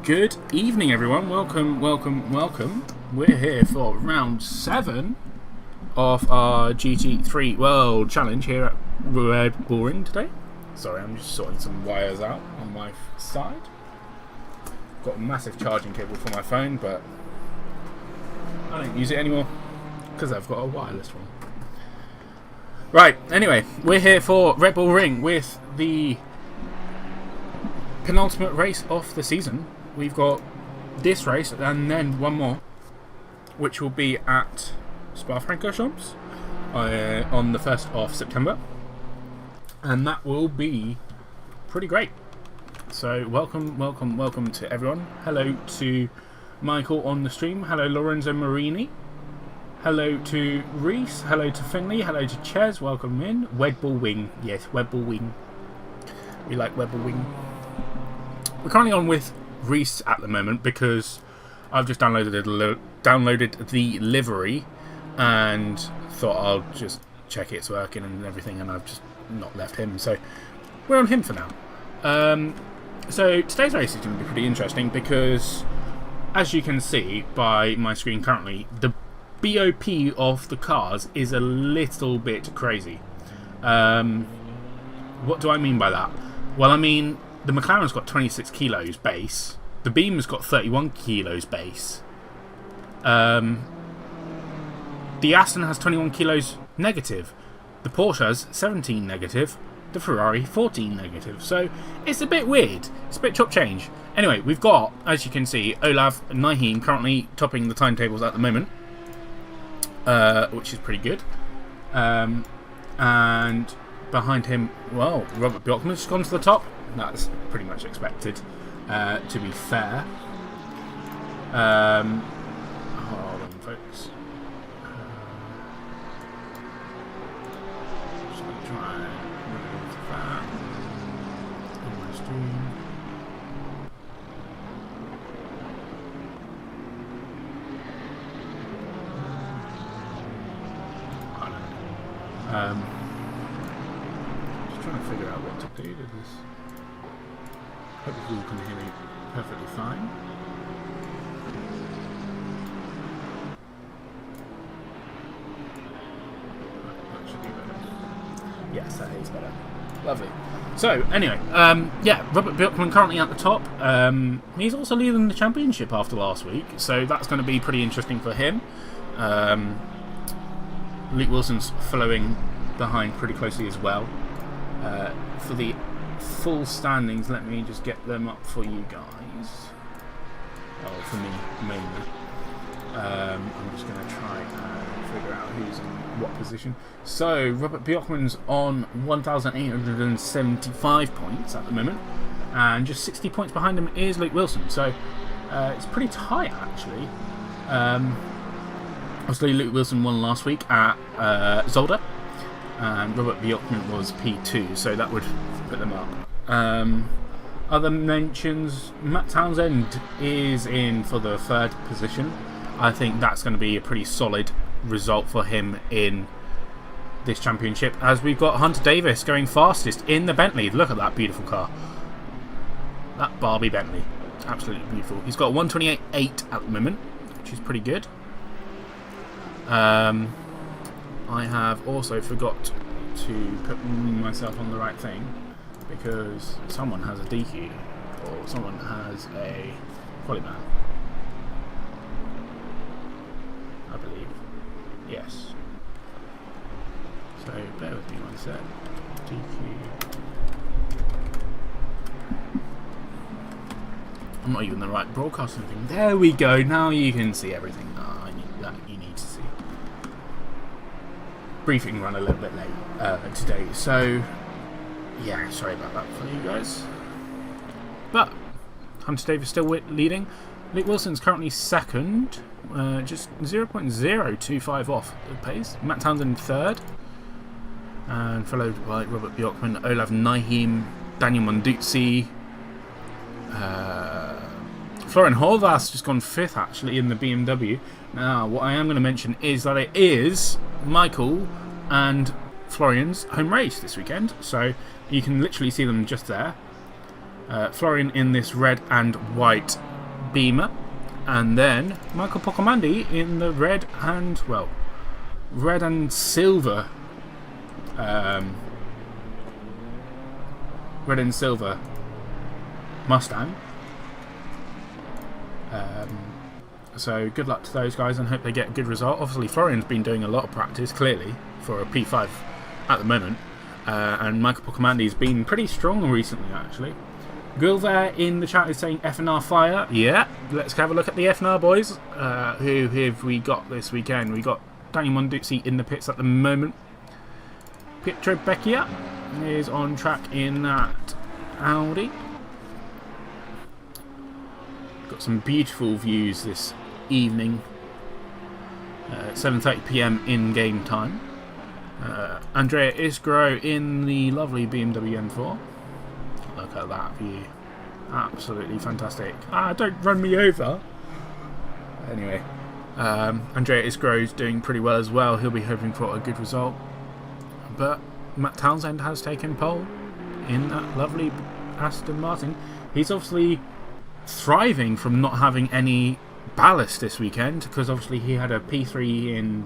Good evening, everyone. Welcome. We're here for round 7 of our GT3 World Challenge here at Red Bull Ring today. Sorry, I'm just sorting some wires out on my side. Got a massive charging cable for my phone, but I don't use it anymore because I've got a wireless one. Right, anyway, we're here for Red Bull Ring with the penultimate race of the season. We've got this race and then one more, which will be at Spa-Francorchamps on the 1st of September, and that will be pretty great. So welcome to everyone. Hello to Michael on the stream. Hello Lorenzo Marini. Hello to Reese. Hello to Finley. Hello to Ches. Welcome in. Red Bull Wing. Yes, Red Bull Wing. We like Red Bull Wing. We're currently on with Reese at the moment because I've just downloaded the livery and thought I'll just check it's working and everything, and I've just not left him, so we're on him for now. So today's race is going to be pretty interesting because, as you can see by my screen currently, the BOP of the cars is a little bit crazy. What do I mean by that? Well, I mean, the McLaren's got 26 kilos base. The Beamer's got 31 kilos base. The Aston has 21 kilos negative. The Porsche has 17 negative. The Ferrari 14 negative. So it's a bit weird. It's a bit chop change. Anyway, we've got, as you can see, Olaf Naheem currently topping the timetables at the moment, which is pretty good. And behind him, well, Robert Bjorkman's gone to the top. That's pretty much expected, to be fair. Hold on, folks. Just going to try and remove that in my stream. I don't know. Just trying to figure out what to do to this. Hope you all can hear me perfectly fine. That should be better. Yes, that is better. Lovely. So, anyway, yeah, Robert Bjorkman currently at the top. He's also leading the championship after last week, so that's going to be pretty interesting for him. Luke Wilson's following behind pretty closely as well. For the full standings, let me just get them up for you guys. Oh, for me mainly. I'm just going to try and figure out who's in what position. So Robert Bjorkman's on 1,875 points at the moment, and just 60 points behind him is Luke Wilson. So it's pretty tight actually. Obviously Luke Wilson won last week at Zolder, and Robert Bjorkman was P2, so that would put them up. Other mentions, Matt Townsend is in for the 3rd position. I think that's going to be a pretty solid result for him in this championship, as we've got Hunter Davis going fastest in the Bentley. Look at that beautiful car. That Barbie Bentley. Absolutely beautiful. He's got 128.8 at the moment, which is pretty good. I have also forgot to put myself on the right thing, because someone has a DQ or someone has a qualiman, I believe. Yes. So bear with me one sec. DQ. I'm not even the right broadcasting thing. There we go. Now you can see everything. You need to see. Briefing run a little bit late today, so yeah, sorry about that for you guys. But Hunter Davis still leading. Luke Wilson's currently 2nd, just 0.025 off the pace. Matt Townsend 3rd, and followed by Robert Bjorkman, Olaf Naheem, Daniel Monduzzi. Florian Horvath's just gone 5th actually in the BMW. Now, what I am going to mention is that it is Michael and Florian's home race this weekend, so you can literally see them just there. Florian in this red and white Beamer, and then Michael Pocomandi in the red and silver Mustang. So good luck to those guys and hope they get a good result. Obviously Florian's been doing a lot of practice, clearly, for a P5 at the moment, and Michael Pocomandi's been pretty strong recently, actually. Gil there in the chat is saying FNR fire. Yeah, let's have a look at the FNR boys. Who have we got this weekend? We got Daniel Monduzzi in the pits at the moment. Pietro Becchia is on track in that Audi. Got some beautiful views this evening. 7:30 PM in game time. Andrea Isgro in the lovely BMW M4. Look at that view. Absolutely fantastic. Don't run me over. Anyway, Andrea Isgro's doing pretty well as well. He'll be hoping for a good result. But Matt Townsend has taken pole in that lovely Aston Martin. He's obviously thriving from not having any ballast this weekend, because obviously he had a P3 in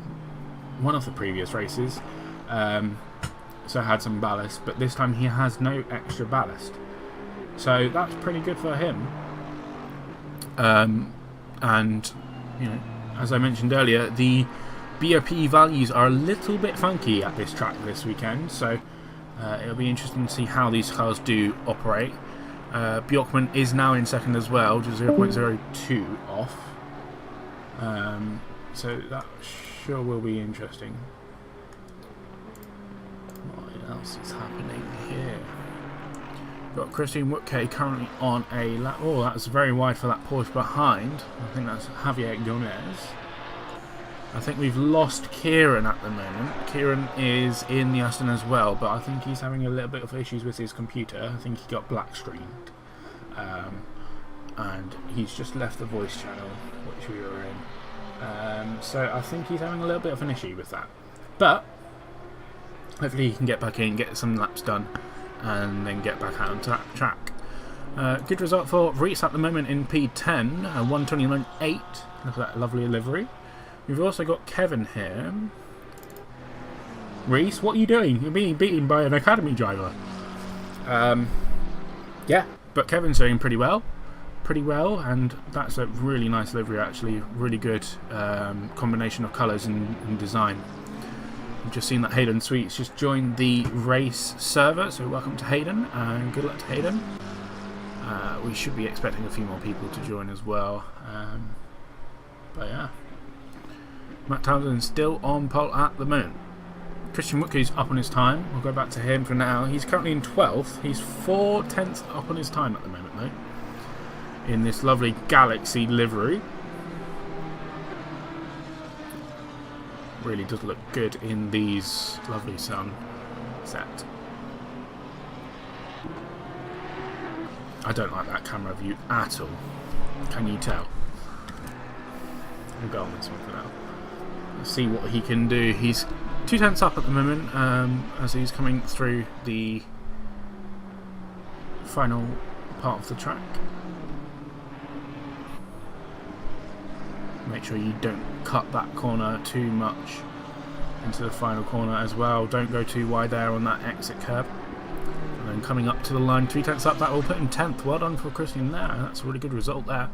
one of the previous races, so had some ballast, but this time he has no extra ballast, so that's pretty good for him. And you know, as I mentioned earlier, the BOP values are a little bit funky at this track this weekend, so it'll be interesting to see how these cars do operate. Bjorkman is now in second as well, just 0.02 off. So that sure will be interesting. What else is happening here? Got Christian Woodkay currently on a lap. Oh, that's very wide for that Porsche behind. I think that's Javier Gomez. I think we've lost Kieran at the moment. Kieran is in the Aston as well, but I think he's having a little bit of issues with his computer. I think he got black screened. And he's just left the voice channel, which we were in. So I think he's having a little bit of an issue with that. But hopefully he can get back in, get some laps done, and then get back out onto that track. Good result for Reese at the moment in P10, 129.8. Look at that lovely livery. We've also got Kevin here. Reese, what are you doing? You're being beaten by an academy driver. Yeah, but Kevin's doing pretty well, and that's a really nice livery actually. Really good combination of colours and design. I've just seen that Hayden Sweets just joined the race server, so welcome to Hayden and good luck to Hayden. We should be expecting a few more people to join as well. But yeah. Matt Townsend still on pole at the moment. Christian Woodkey's up on his time. We'll go back to him for now. He's currently in 12th. He's 4/10 up on his time at the moment, though, in this lovely Galaxy livery. Really does look good in these lovely sunset. I don't like that camera view at all. Can you tell? We'll go on this one for now. Let's see what he can do. He's 2/10 up at the moment as he's coming through the final part of the track. Make sure you don't cut that corner too much into the final corner as well. Don't go too wide there on that exit curb. And then coming up to the line, 3/10 up, that will put him 10th. Well done for Christian there. That's a really good result there.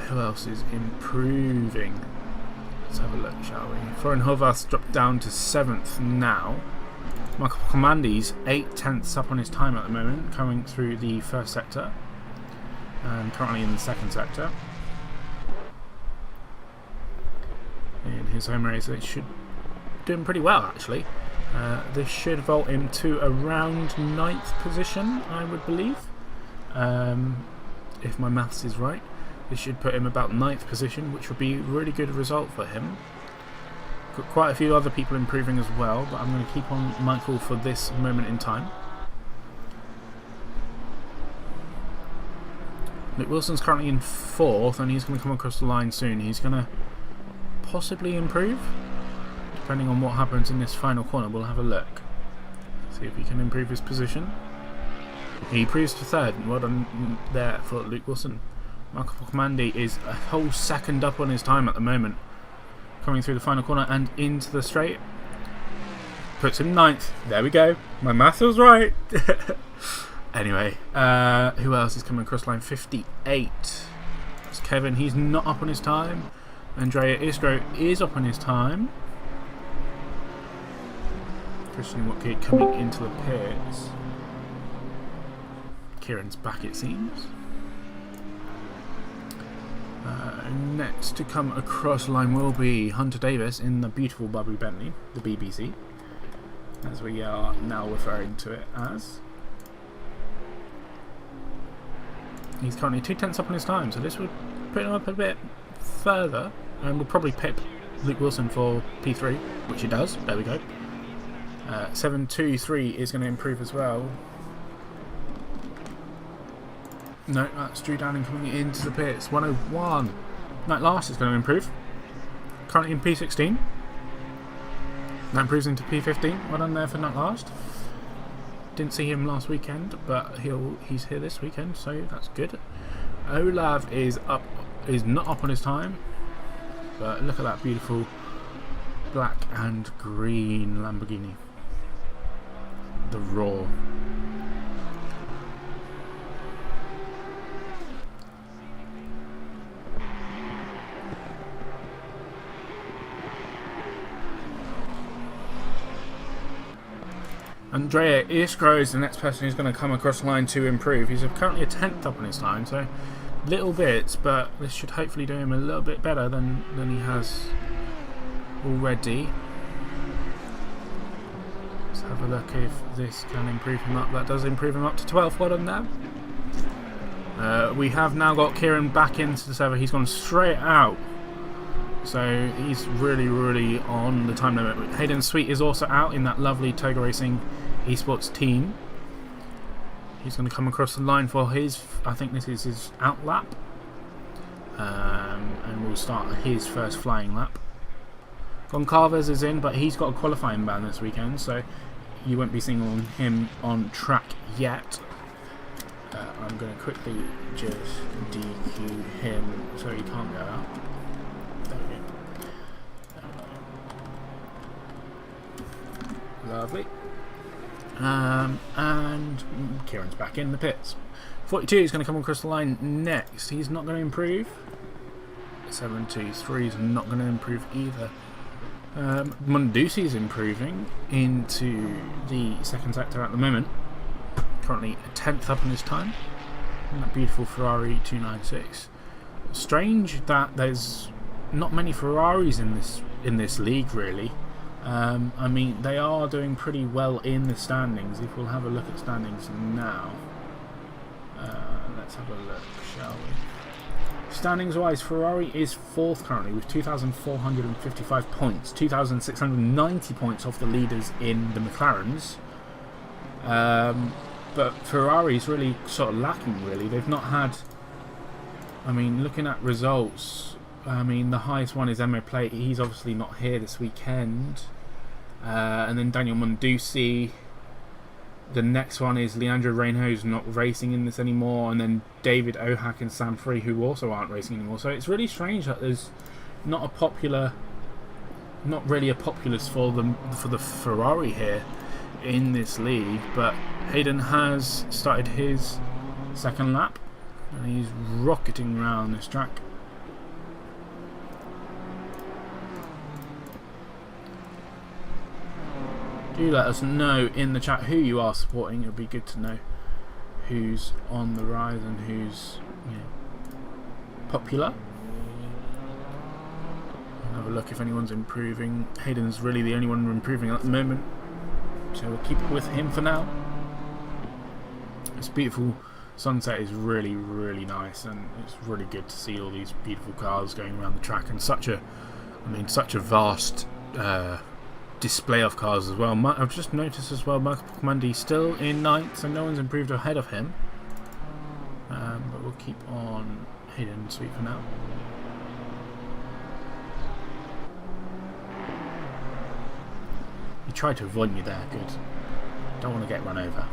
Who else is improving? Let's have a look, shall we? Florian Horvath's dropped down to 7th now. Michael Commandi's 8/10 up on his time at the moment, coming through the first sector. And currently in the second sector. In his home race, it should do him pretty well, actually. This should vault him to around 9th position, I would believe. If my maths is right. This should put him about 9th position, which would be a really good result for him. Got quite a few other people improving as well, but I'm going to keep on Michael for this moment in time. Nick Wilson's currently in 4th, and he's going to come across the line soon. He's going to possibly improve, depending on what happens in this final corner. We'll have a look. See if he can improve his position. He improves to third. Well done there for Luke Wilson. Michael Pocomandy is a whole second up on his time at the moment. Coming through the final corner and into the straight. Puts him 9th. There we go. My math was right. Anyway, who else is coming across line 58? That's Kevin. He's not up on his time. Andrea Iskro is up on his time. Christian Woodgate coming into the pits. Kieran's back, it seems. Next to come across line will be Hunter Davis in the beautiful Bobby Bentley, the BBC, as we are now referring to it as. He's currently 2/10 up on his time, so this would put him up a bit further, and will probably pip Luke Wilson for P3, which he does. There we go. 7.23 is going to improve as well. No, that's Drew Downing coming into the pits. 101. Night Last is going to improve. Currently in P16. That improves into P15. Well done there for Night Last. Didn't see him last weekend, but he's here this weekend, so that's good. Olav is not up on his time, but look at that beautiful black and green Lamborghini. The Raw. Andrea Iskro is the next person who's going to come across the line to improve. He's currently a 10th up on his time, so little bits, but this should hopefully do him a little bit better than he has already. Let's have a look if this can improve him up. That does improve him up to 12th. Well done there. We have now got Kieran back into the server. He's gone straight out. So he's really on the time limit. Hayden Sweet is also out in that lovely Toga Racing esports team. He's going to come across the line for his, I think this is his out lap. And we'll start his first flying lap. Goncalves is in, but he's got a qualifying ban this weekend, so you won't be seeing him on track yet. I'm going to quickly just DQ him so he can't go out. Lovely. And Kieran's back in the pits. 42 is going to come across the line next. He's not going to improve. 7.23 is not going to improve either. Mundusi is improving into the second sector at the moment. Currently 10th up in his time. And that beautiful Ferrari 296. Strange that there's not many Ferraris in this league, really. I mean, they are doing pretty well in the standings. If we'll have a look at standings now. Let's have a look, shall we? Standings wise, Ferrari is 4th currently with 2,455 points. 2,690 points off the leaders in the McLarens. But Ferrari's really sort of lacking, really. They've not had... I mean, looking at results... I mean, the highest one is Emma Plate. He's obviously not here this weekend. And then Daniel Mundusi. The next one is Leandro Reino, who's not racing in this anymore. And then David Ohak and Sam Free, who also aren't racing anymore. So it's really strange that there's not really a populace for the Ferrari here in this league. But Hayden has started his second lap. And he's rocketing around this track. Do let us know in the chat who you are supporting. It would be good to know who's on the rise and who's popular. I'll have a look if anyone's improving. Hayden's really the only one improving at the moment, so we'll keep it with him for now. This beautiful sunset is really nice, and it's really good to see all these beautiful cars going around the track, and such a vast display of cars as well. I've just noticed as well, Michael Pocomandy still in 9th, so no one's improved ahead of him. But we'll keep on Hayden Sweet for now. You tried to avoid me there, good. Don't want to get run over.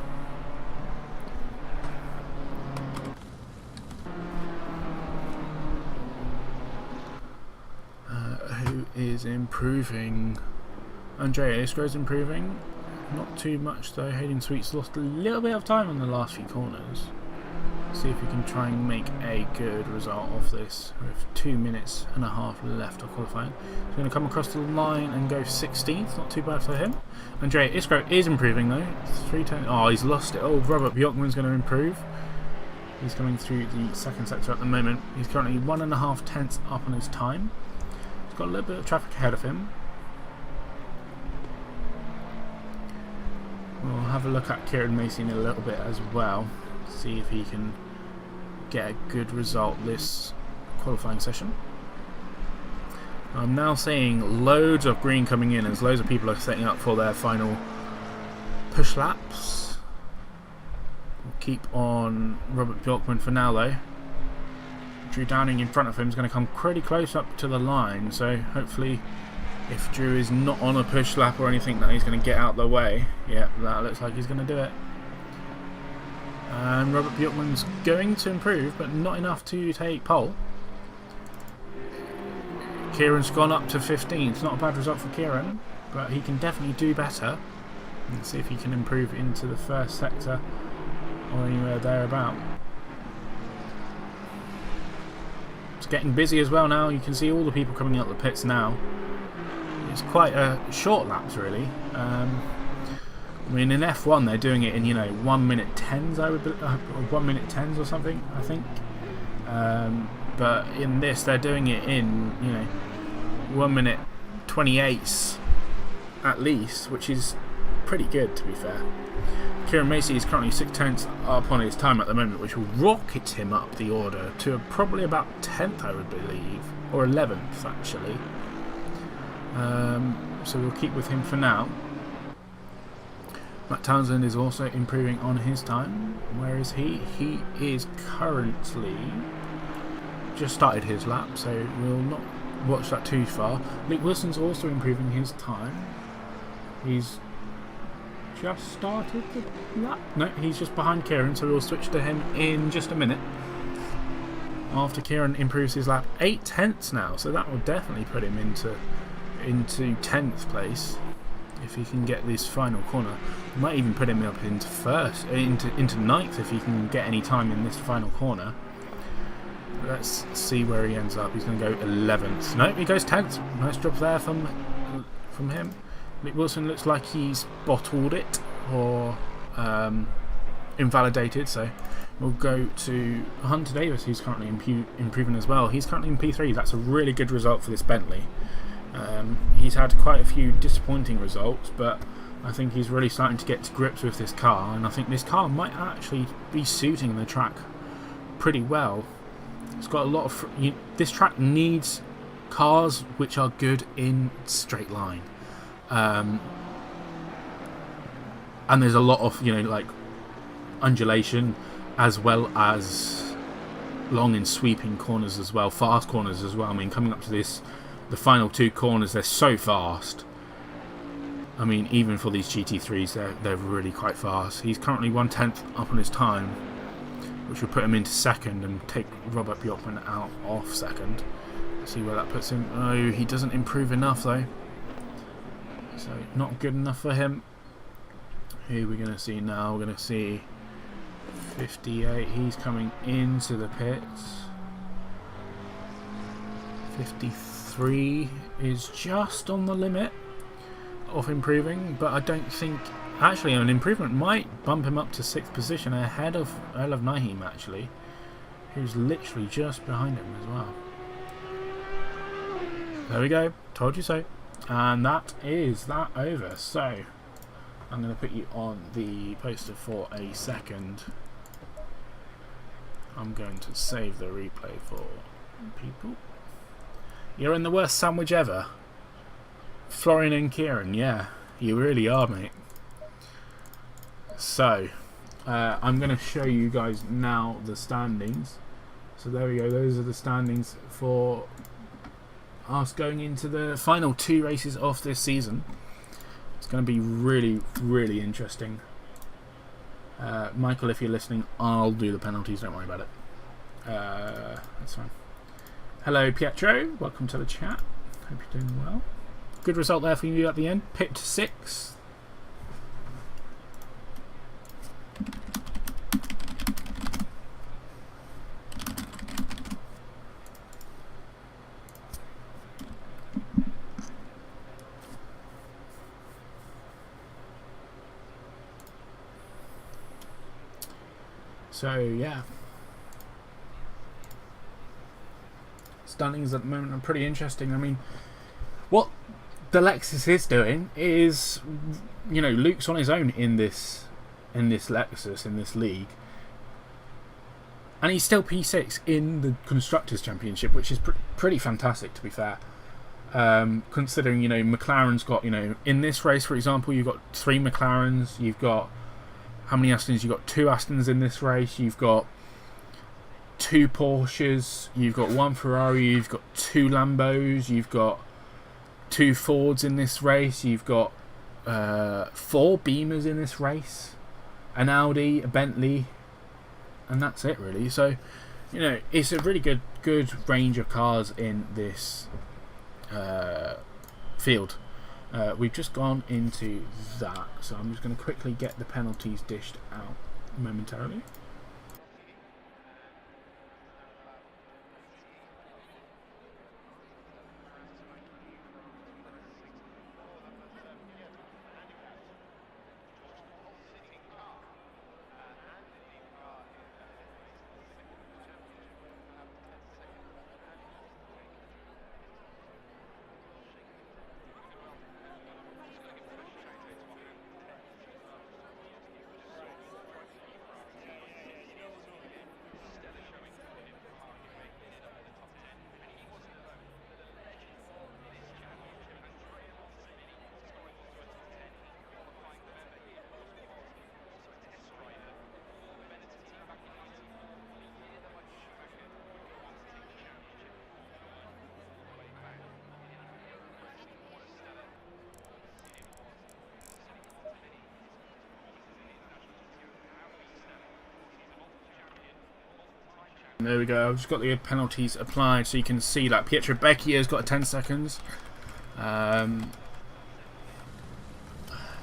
is improving. Andrea Isgro's improving. Not too much though. Hayden Sweet's lost a little bit of time on the last few corners. See if we can try and make a good result off this with 2 minutes and a half left of qualifying. He's going to come across the line and go 16th. Not too bad for him. Andrea Isgro is improving though. 3:10. Oh, he's lost it. Oh, Robert Bjorkman's going to improve. He's coming through the second sector at the moment. He's currently 1.5 tenths up on his time. He's got a little bit of traffic ahead of him. We'll have a look at Kieran Macy in a little bit as well. See if he can get a good result this qualifying session. I'm now seeing loads of green coming in as loads of people are setting up for their final push laps. We'll keep on Robert Bjorkman for now though. Drew Downing in front of him is going to come pretty close up to the line, so hopefully if Drew is not on a push lap or anything that he's going to get out the way. Yeah, that looks like he's going to do it. And Robert Bjorkman's going to improve, but not enough to take pole. Kieran's gone up to 15th. Not a bad result for Kieran, but he can definitely do better. Let's see if he can improve into the first sector or anywhere thereabout. It's getting busy as well now. You can see all the people coming out the pits now. It's quite a short laps really. I mean, in F1 they're doing it in 1 minute 10s, or 1 minute 10s or something, I think. But in this they're doing it in 1 minute 28s at least, which is pretty good to be fair. Kieran Macy is currently 6 tenths up on his time at the moment, which will rocket him up the order to probably about 10th, I would believe, or 11th actually. So we'll keep with him for now. Matt Townsend is also improving on his time. Where is he? He is currently just started his lap, so we'll not watch that too far. Luke Wilson's also improving his time. He's just started the lap. No, he's just behind Kieran, so we'll switch to him in just a minute. After Kieran improves his lap, 8 tenths now, so that will definitely put him into 10th place. If he can get this final corner, might even put him up into first, into 9th if he can get any time in this final corner. Let's see where he ends up. He's going to go 11th. No, he goes 10th. Nice job there from him. Mick Wilson looks like he's bottled it or invalidated. So we'll go to Hunter Davis, who's currently improving as well. He's currently in P3. That's a really good result for this Bentley. He's had quite a few disappointing results, but I think he's really starting to get to grips with this car, and I think this car might actually be suiting the track pretty well. It's got a lot of this track needs cars which are good in straight line, and there's a lot of like undulation as well as long and sweeping corners as well, fast corners as well. I mean, coming up to the final 2 corners, they're so fast. I mean, even for these GT3s, they're really quite fast. He's currently 1/10 up on his time, which will put him into second and take Robert Bjorkman out off second. Let's see where that puts him. Oh, he doesn't improve enough though, so not good enough for him. Who are we going to see now? We're going to see 58. He's coming into the pits. 53 is just on the limit of improving, but I don't think actually an improvement might bump him up to 6th position ahead of Naheem actually, who's literally just behind him as well. There we go, told you so. And that is that over. So I'm going to put you on the poster for a second. I'm going to save the replay for people. You're in the worst sandwich ever. Florian and Kieran, yeah, you really are, mate. So, I'm going to show you guys now the standings. So there we go, those are the standings for us going into the final 2 races of this season. It's going to be really, really interesting. Michael, if you're listening, I'll do the penalties, don't worry about it. That's fine. Hello Pietro, welcome to the chat. Hope you're doing well. Good result there for you at the end. Pit 6th. So yeah, standings at the moment are pretty interesting. I mean, what the Lexus is doing is, you know, Luke's on his own in this Lexus, in this league, and he's still P6 in the Constructors' Championship, which is pretty fantastic, to be fair. Considering, you know, McLaren's got, you know, in this race, for example, you've got 3 McLarens, you've got how many Astons? You've got 2 Astons in this race, you've got 2 Porsches, you've got 1 Ferrari, you've got 2 Lambos, you've got 2 Fords in this race, you've got 4 Beamers in this race, an Audi, a Bentley, and that's it really. So, you know, it's a really good range of cars in this field. We've just gone into that, so I'm just going to quickly get the penalties dished out momentarily. There we go. I've just got the penalties applied, so you can see like Pietro Becchio's got 10 seconds.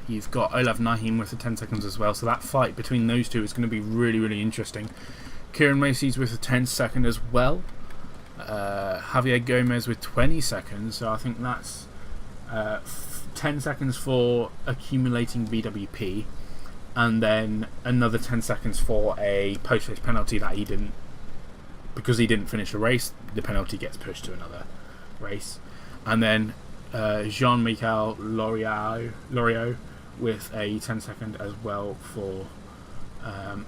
You've got Olaf Nahim with the 10 seconds as well. So that fight between those two is going to be really interesting. Kieran Macy's with a 10 second as well. Javier Gomez with 20 seconds. So I think that's 10 seconds for accumulating BWP, and then another 10 seconds for a post-race penalty that he didn't. Because he didn't finish a race, the penalty gets pushed to another race. And then Jean-Michel Loriot with a 10 second as well for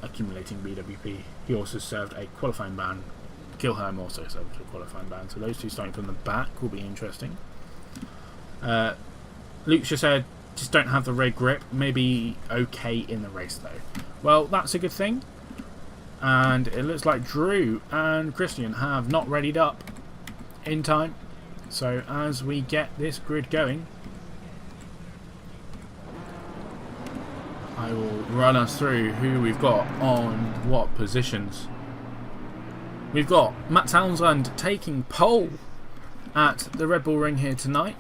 accumulating BWP. He also served a qualifying ban. Gilhelm also served a qualifying ban. So those two starting from the back will be interesting. Luke just said, just don't have the red grip. Maybe okay in the race though. Well, that's a good thing. And it looks like Drew and Christian have not readied up in time. So as we get this grid going, I will run us through who we've got on what positions. We've got Matt Townsend taking pole at the Red Bull Ring here tonight.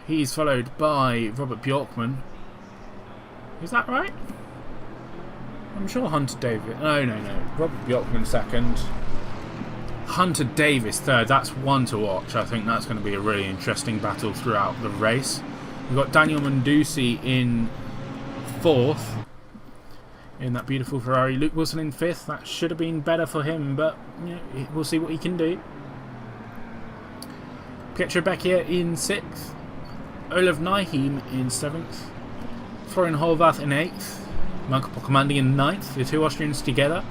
He's followed by Robert Bjorkman. Is that right? I'm sure Hunter Davis... No. Robert Bjorkman second. Hunter Davis third. That's one to watch. I think that's going to be a really interesting battle throughout the race. We've got Daniel Mundusi in fourth in that beautiful Ferrari. Luke Wilson in fifth. That should have been better for him, but you know, we'll see what he can do. Pietro Becchia in sixth. Olaf Nahim in seventh. Florian Horvath in eighth. Michael Poccomandi in 9th, the two Austrians together.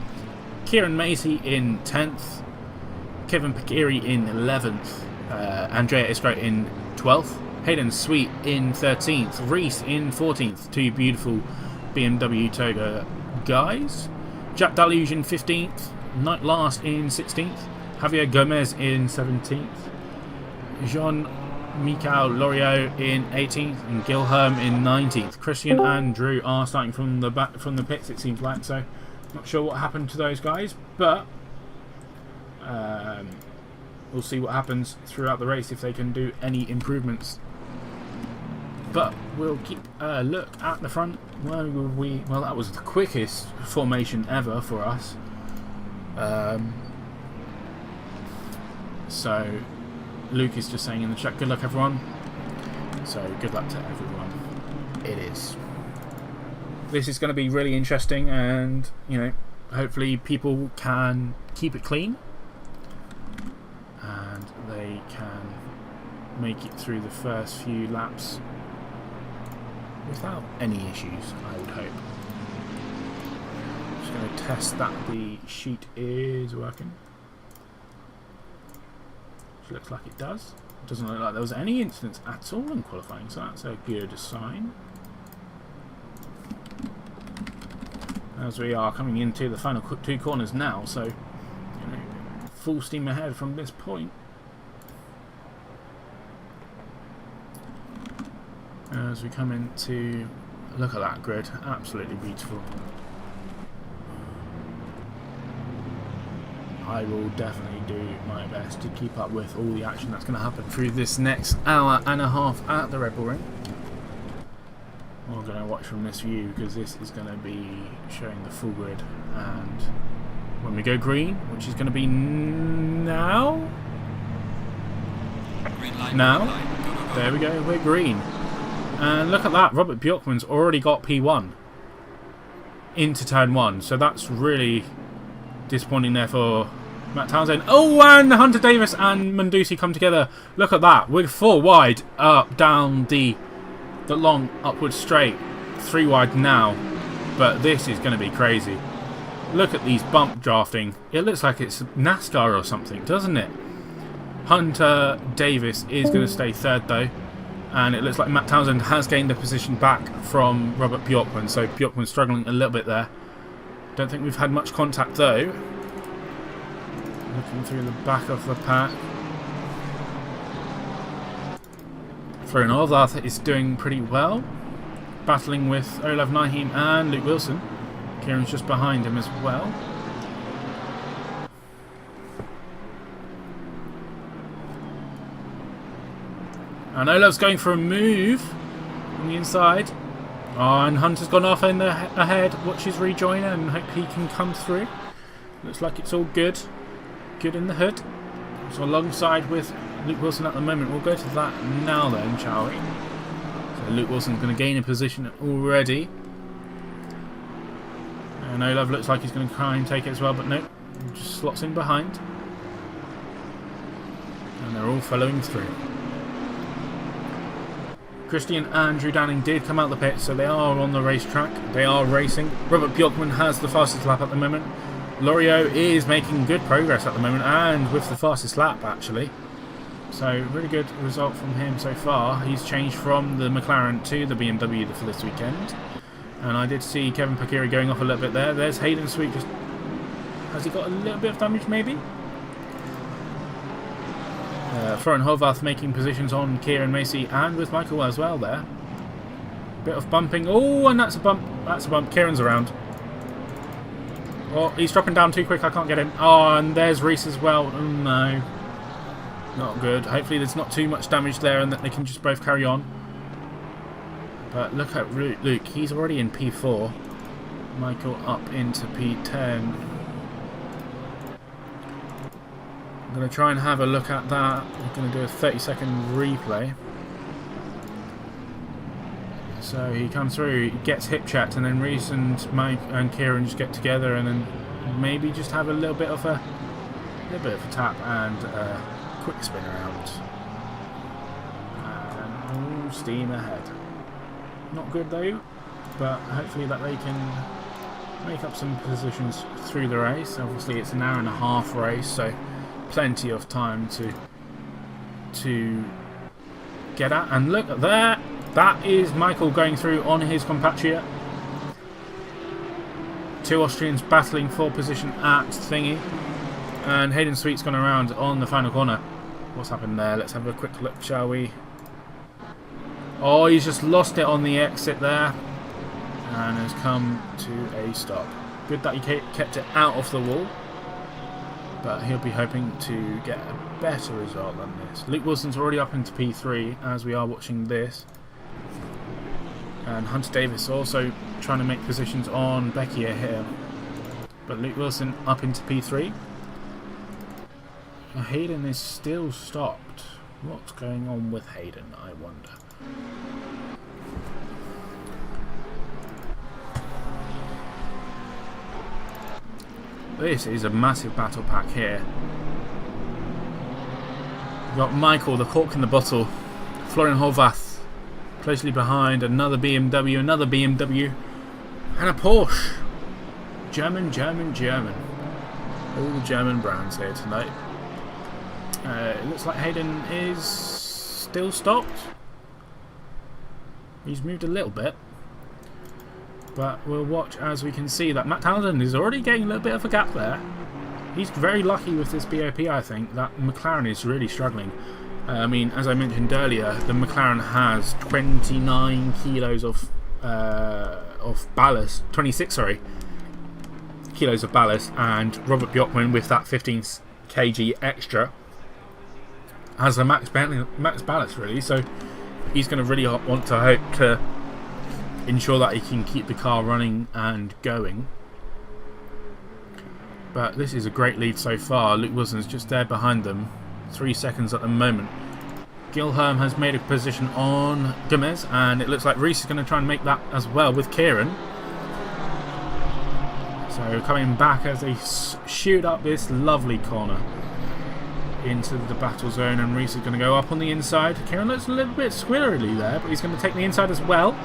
Kieran Macy in 10th. Kevin Pekiri in 11th. Andrea Iskra in 12th. Hayden Sweet in 13th. Reese in 14th. Two beautiful BMW Toga guys. Jack Deluge in 15th. Night Last in 16th. Javier Gomez in 17th. Jean-Michel Loriot in 18th and Gilhelm in 19th. Christian and Drew are starting from the back, from the pits, it seems like. So, not sure what happened to those guys, but we'll see what happens throughout the race if they can do any improvements. But we'll keep a look at the front. Where will we? Well, that was the quickest formation ever for us. So Luke is just saying in the chat, good luck everyone. So good luck to everyone. It is. This is going to be really interesting, and you know, hopefully people can keep it clean and they can make it through the first few laps without any issues, I would hope. Just going to test that the sheet is working. Which looks like it does. It doesn't look like there was any incidents at all in qualifying, so that's a good sign. As we are coming into the final 2 corners now, so you know, full steam ahead from this point. As we come into, look at that grid, absolutely beautiful. I will definitely do my best to keep up with all the action that's going to happen through this next hour and a half at the Red Bull Ring. We're going to watch from this view because this is going to be showing the full grid, and when we go green, which is going to be now, there we go, we're green. And look at that, Robert Bjorkman's already got P1 into turn 1, so that's really disappointing there for Matt Townsend. Oh, and Hunter Davis and Mundusi come together. Look at that, we're 4 wide up down the long upward straight, 3 wide now, but this is going to be crazy. Look at these bump drafting. It looks like it's NASCAR or something, doesn't it? Hunter Davis is going to stay 3rd though, and it looks like Matt Townsend has gained the position back from Robert Bjorkman, so Bjorkman's struggling a little bit there. Don't think we've had much contact though. Looking through the back of the pack, Florian Horvath is doing pretty well, battling with Olav Naheem and Luke Wilson. Kieran's just behind him as well. And Olav's going for a move on the inside. Oh, and Hunter's gone off in the ahead. Watch his rejoiner and hope he can come through. Looks like it's all good. Good in the hood. So alongside with Luke Wilson at the moment. We'll go to that now then, shall we? So Luke Wilson's going to gain a position already. And Olav looks like he's going to try and take it as well, but no. He just slots in behind. And they're all following through. Christian and Drew Downing did come out the pit, so they are on the racetrack. They are racing. Robert Bjorkman has the fastest lap at the moment. Lorio is making good progress at the moment, and with the fastest lap actually. So really good result from him so far. He's changed from the McLaren to the BMW for this weekend. And I did see Kevin Pakiri going off a little bit there. There's Hayden Sweet. Just has he got a little bit of damage maybe? Florian Horvath making positions on Kieran Macy and with Michael as well there. Bit of bumping. Oh, and that's a bump. That's a bump. Kieran's around. Oh, he's dropping down too quick. I can't get him. Oh, and there's Reese as well. Oh, no. Not good. Hopefully there's not too much damage there and that they can just both carry on. But look at Luke. He's already in P4. Michael up into P10. I'm going to try and have a look at that. We're going to do a 30-second replay. So he comes through, he gets hip checked, and then Reese and Mike and Kieran just get together, and then maybe just have a little bit of a tap and a quick spin around. And steam ahead. Not good though, but hopefully that they can make up some positions through the race. Obviously it's an hour and a half race, so plenty of time to get at. And look at that. That is Michael going through on his compatriot. Two Austrians battling for position at thingy. And Hayden Sweet's gone around on the final corner. What's happened there? Let's have a quick look, shall we? Oh, he's just lost it on the exit there. And has come to a stop. Good that he kept it out of the wall. but he'll be hoping to get a better result than this. Luke Wilson's already up into P3 as we are watching this. And Hunter Davis also trying to make positions on Beckier here. But Luke Wilson up into P3. Hayden is still stopped. What's going on with Hayden, I wonder? This is a massive battle pack here. We've got Michael, the cork in the bottle. Florian Horvath closely behind. Another BMW, and a Porsche. German. All the German brands here tonight. It looks like Hayden is still stopped. He's moved a little bit. But we'll watch as we can see that Matt Townsend is already getting a little bit of a gap there. He's very lucky with this BOP, I think. That McLaren is really struggling. I mean, as I mentioned earlier, the McLaren has 29 kilos of ballast. 26, sorry. Kilos of ballast. And Robert Bjorkman with that 15 kg extra has a max ballast, really. So he's going to really want to hope to ensure that he can keep the car running and going. But this is a great lead so far. Luke Wilson's just there behind them. 3 seconds at the moment. Gilherm has made a position on Gomez, and it looks like Reese is going to try and make that as well with Kieran. So coming back as they shoot up this lovely corner into the battle zone, and Reese is going to go up on the inside. Kieran looks a little bit squirrely there, but he's going to take the inside as well.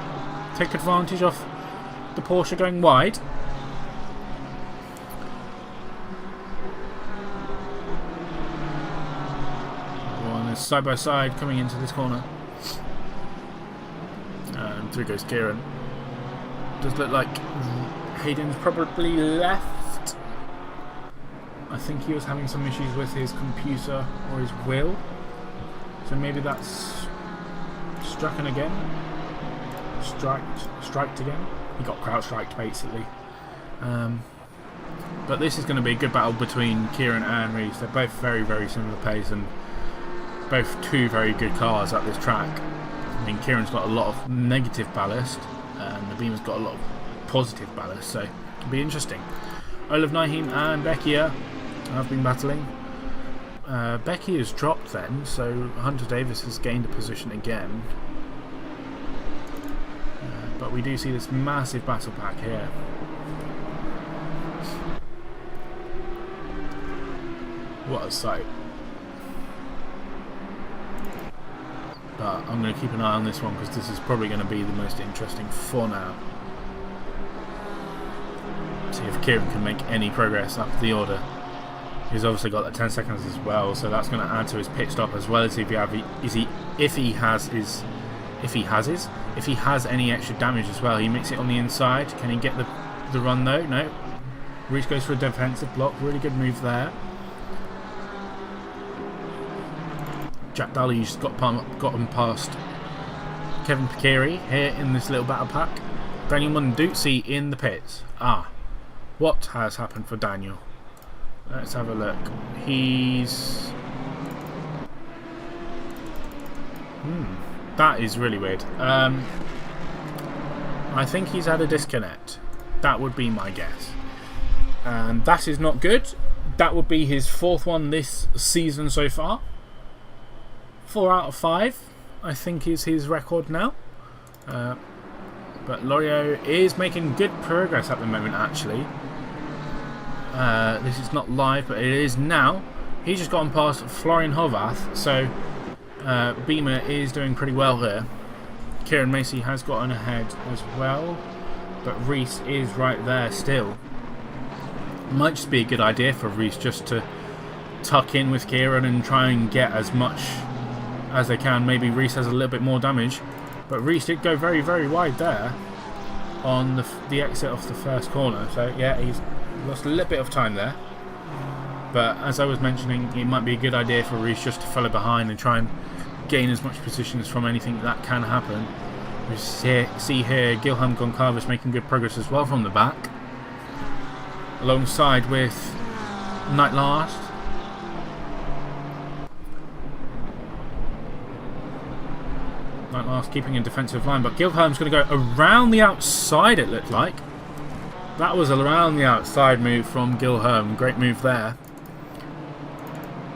Take advantage of the Porsche going wide. One is side by side coming into this corner. And through goes Kieran. Does look like Hayden's probably left. I think he was having some issues with his computer or his wheel. So maybe that's Strachan again. Striked again. He got crowd striked basically. But this is going to be a good battle between Kieran and Reese. They're both very, very similar pace and both two very good cars at this track. I mean, Kieran's got a lot of negative ballast and the Beamer's got a lot of positive ballast, so it'll be interesting. Olav Naheem and Beckier have been battling. Becky has dropped then, so Hunter Davis has gained a position again. But we do see this massive battle pack here. What a sight. But I'm going to keep an eye on this one because this is probably going to be the most interesting for now. See if Kieran can make any progress up the order. He's obviously got that 10 seconds as well, so that's going to add to his pit stop as well as if he has any extra damage as well. He makes it on the inside. Can he get the run though? No. Reese goes for a defensive block. Really good move there. Jack Daly's got him past Kevin Picari here in this little battle pack. Daniel Munduzzi in the pits. What has happened for Daniel? Let's have a look. He's... that is really weird. I think he's had a disconnect. That would be my guess. That is not good. That would be his 4th one this season so far. 4 out of 5, I think, is his record now. But Lorio is making good progress at the moment, actually. This is not live, but it is now. He's just gotten past Florian Horvath, so Beamer is doing pretty well here. Kieran Macy has gotten ahead as well, but Reese is right there still. Might just be a good idea for Reese just to tuck in with Kieran and try and get as much as they can. Maybe Reese has a little bit more damage, but Reese did go very, very wide there on the exit off the first corner. So yeah, he's lost a little bit of time there. But as I was mentioning, it might be a good idea for Reese just to follow behind and try and gain as much positions from anything that can happen. We see here Gilham Goncalves making good progress as well from the back, alongside with Night Last That last keeping in defensive line, but Gilham's going to go around the outside, it looked like. That was around the outside move from Gilham. Great move there.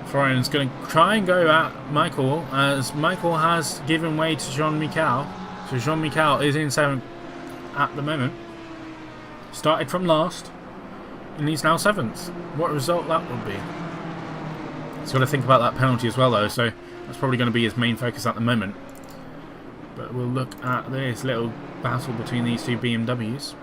Florian's going to try and go at Michael, as Michael has given way to Jean-Michel. So Jean-Michel is in 7th at the moment. Started from last, and he's now 7th. What result that would be. He's got to think about that penalty as well, though, so that's probably going to be his main focus at the moment. But we'll look at this little battle between these two BMWs.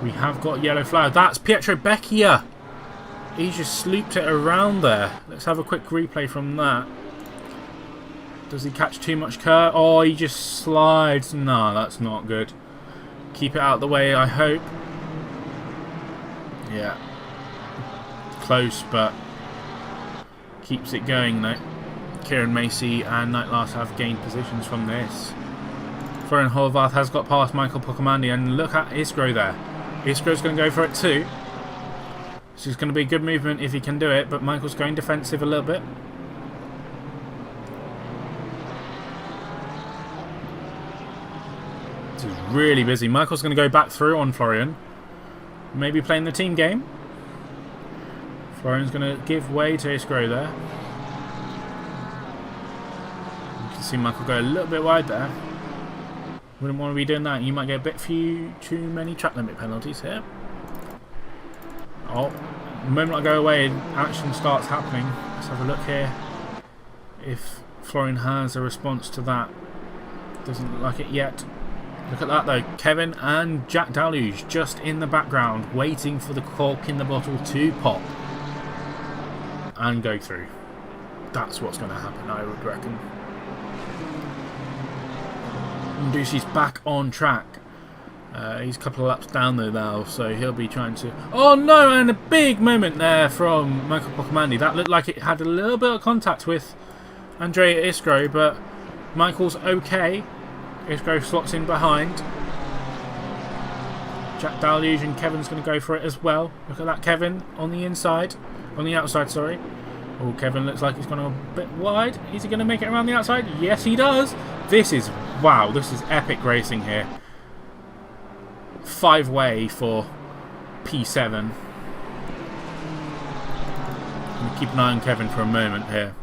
We have got yellow flag. That's Pietro Becchia. He just slooped it around there. Let's have a quick replay from that. Does he catch too much curve? Oh, he just slides. No, that's not good. Keep it out of the way, I hope. Yeah. Close, but keeps it going though. Kieran Macy and Nightlast have gained positions from this. Florian Horvath has got past Michael Pocomandi, and look at Isgro there. Isgro's going to go for it too. This is going to be good movement if he can do it, but Michael's going defensive a little bit. This is really busy. Michael's going to go back through on Florian. Maybe playing the team game. Florian's going to give way to Isgro there. You can see Michael go a little bit wide there. Wouldn't want to be doing that. You might get a bit too many track limit penalties here. Oh, the moment I go away, action starts happening. Let's have a look here. If Florian has a response to that. Doesn't look like it yet. Look at that though. Kevin and Jack Deluge just in the background, waiting for the cork in the bottle to pop. And go through. That's what's going to happen, I would reckon. Ducey's back on track. He's a couple of laps down there now, so he'll be trying to... Oh no, and a big moment there from Michael Pocomandi. That looked like it had a little bit of contact with Andrea Isgro, but Michael's okay. Isgro slots in behind. Jack Deluge and Kevin's going to go for it as well. Look at that, Kevin on the inside. On the outside, sorry. Oh, Kevin looks like he's gone a bit wide. Is he going to make it around the outside? Yes, he does. This is... Wow, this is epic racing here. 5-way for P7. I'm going to keep an eye on Kevin for a moment here.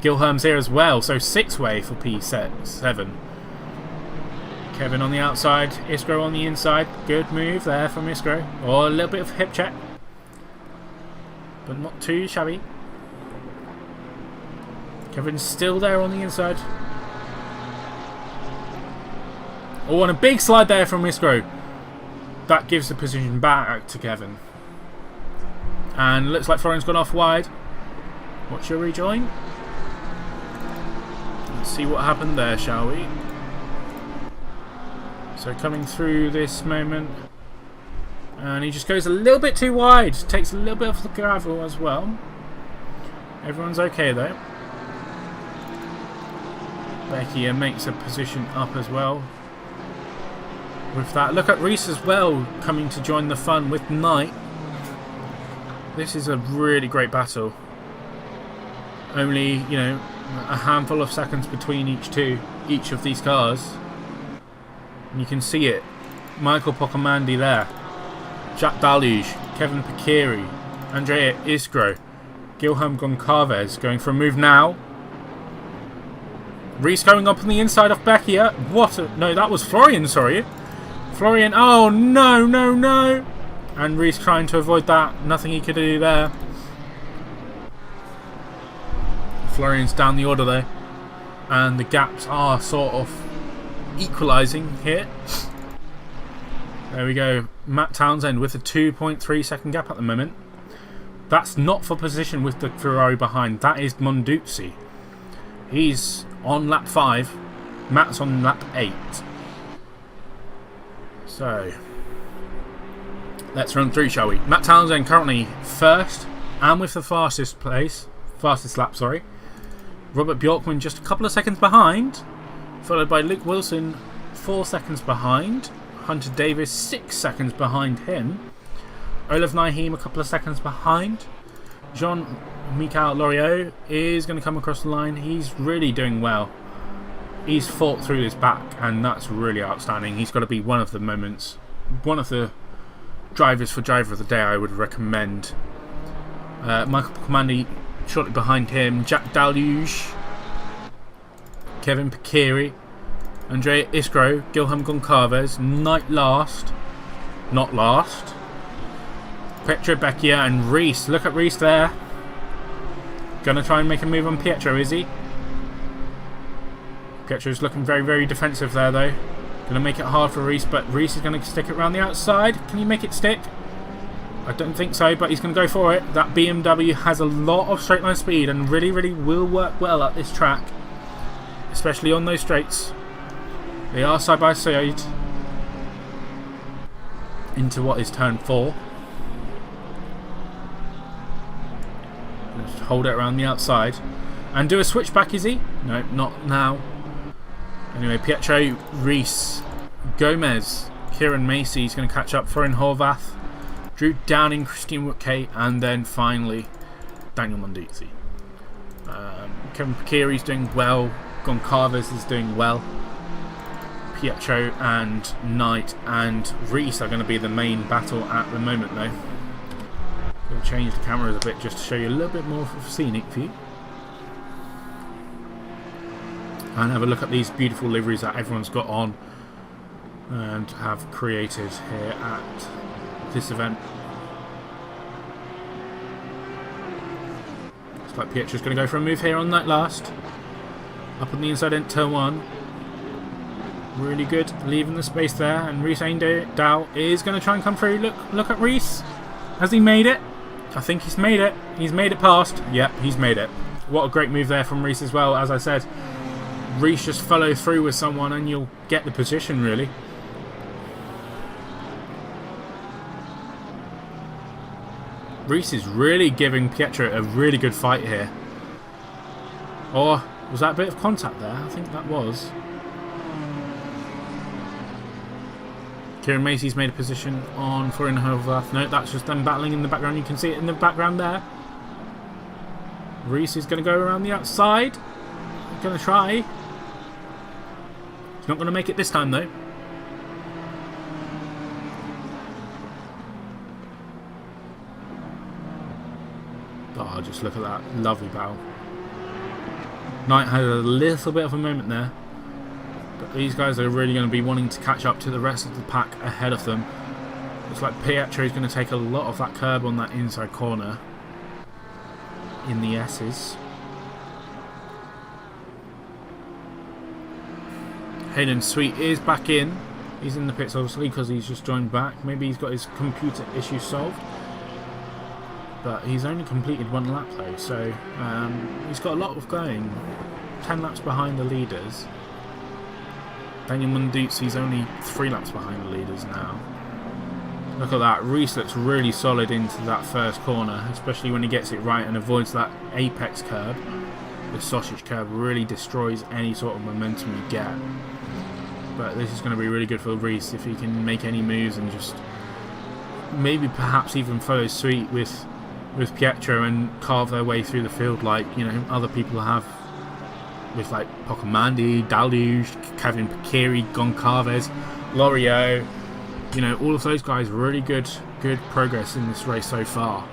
Gilham's here as well, so 6-way for P7. Kevin on the outside, Isgro on the inside. Good move there from Isgro. Oh, a little bit of hip check, but not too shabby. Kevin's still there on the inside. Oh, and a big slide there from Isgro. That gives the position back to Kevin. And looks like Florian's gone off wide. Watch your rejoin. Let's see what happened there, shall we? So coming through this moment. And he just goes a little bit too wide. Takes a little bit off the gravel as well. Everyone's okay though. Becky makes a position up as well. With that, look at Reese as well coming to join the fun with Knight. This is a really great battle. Only, you know, a handful of seconds between each of these cars. And you can see it. Michael Pocomandi there. Jack Deluge, Kevin Picchieri, Andrea Isgro, Gilham Goncalves going for a move now. Reese going up on the inside of Becchia. What a... No, that was Florian, sorry. Florian, oh no, no, no. And Reese trying to avoid that. Nothing he could do there. Florian's down the order though. And the gaps are sort of equalising here. There we go. Matt Townsend with a 2.3 second gap at the moment. That's not for position with the Ferrari behind. That is Monduzzi. He's on lap 5. Matt's on lap 8. So, let's run through, shall we? Matt Townsend currently first and with the fastest lap, sorry. Robert Bjorkman just a couple of seconds behind, followed by Luke Wilson 4 seconds behind. Hunter Davis 6 seconds behind him. Olaf Nyheim a couple of seconds behind. Jean-Michel Loriot is going to come across the line. He's really doing well. He's fought through his back, and that's really outstanding. He's got to be one of the drivers for driver of the day I would recommend. Michael Comandi shortly behind him. Jack Dalluge, Kevin Picchieri, Andrea Iskro, Guilherme Goncalves, Knight last, not last. Pietro Becchia and Reese. Look at Reese there. Gonna try and make a move on Pietro, is he? Pietro's looking very, very defensive there, though. Gonna make it hard for Reese, but Reese is gonna stick it around the outside. Can you make it stick? I don't think so, but he's gonna go for it. That BMW has a lot of straight line speed and really, really will work well at this track, especially on those straights. They are side by side into what is turn 4. Just hold it around the outside and do a switchback, is he? No, not now. Anyway, Pietro, Reese, Gomez, Kieran Macy is going to catch up. Florin Horvath, Drew Downing, Christian Woodkay, and then finally Daniel Mondizzi. Kevin Picchieri is doing well. Goncalves is doing well. Pietro and Knight and Reese are going to be the main battle at the moment, though. We'll change the cameras a bit just to show you a little bit more of a scenic view. And have a look at these beautiful liveries that everyone's got on and have created here at this event. Looks like Pietro's going to go for a move here on that last. Up on the inside end, turn 1. Really good, leaving the space there. And Reese Dow is going to try and come through. Look at Reese. Has he made it? I think he's made it. He's made it past. Yep, he's made it. What a great move there from Reese as well. As I said, Reese just follow through with someone and you'll get the position, really. Reese is really giving Pietro a really good fight here. Or was that a bit of contact there? I think that was. Kieran Macy's made a position on Florin Horvath. No, that's just them battling in the background. You can see it in the background there. Reese is going to go around the outside. He's going to try. He's not going to make it this time, though. Oh, just look at that. Lovely battle. Knight had a little bit of a moment there. But these guys are really going to be wanting to catch up to the rest of the pack ahead of them. Looks like Pietro is going to take a lot of that curb on that inside corner in the S's. Hayden Sweet is back in. He's in the pits obviously because he's just joined back. Maybe he's got his computer issue solved. But he's only completed 1 lap though, so he's got a lot of going. 10 laps behind the leaders. Daniel Mondizzi's only 3 laps behind the leaders now. Look at that. Reese looks really solid into that first corner, especially when he gets it right and avoids that apex curb. The sausage curb really destroys any sort of momentum you get. But this is going to be really good for Reese if he can make any moves and just maybe perhaps even follow suit with Pietro and carve their way through the field like, you know, other people have with like Pocomandi, Dalluge, Kevin Picchieri, Goncalves, Loriot. You know, all of those guys really good progress in this race so far.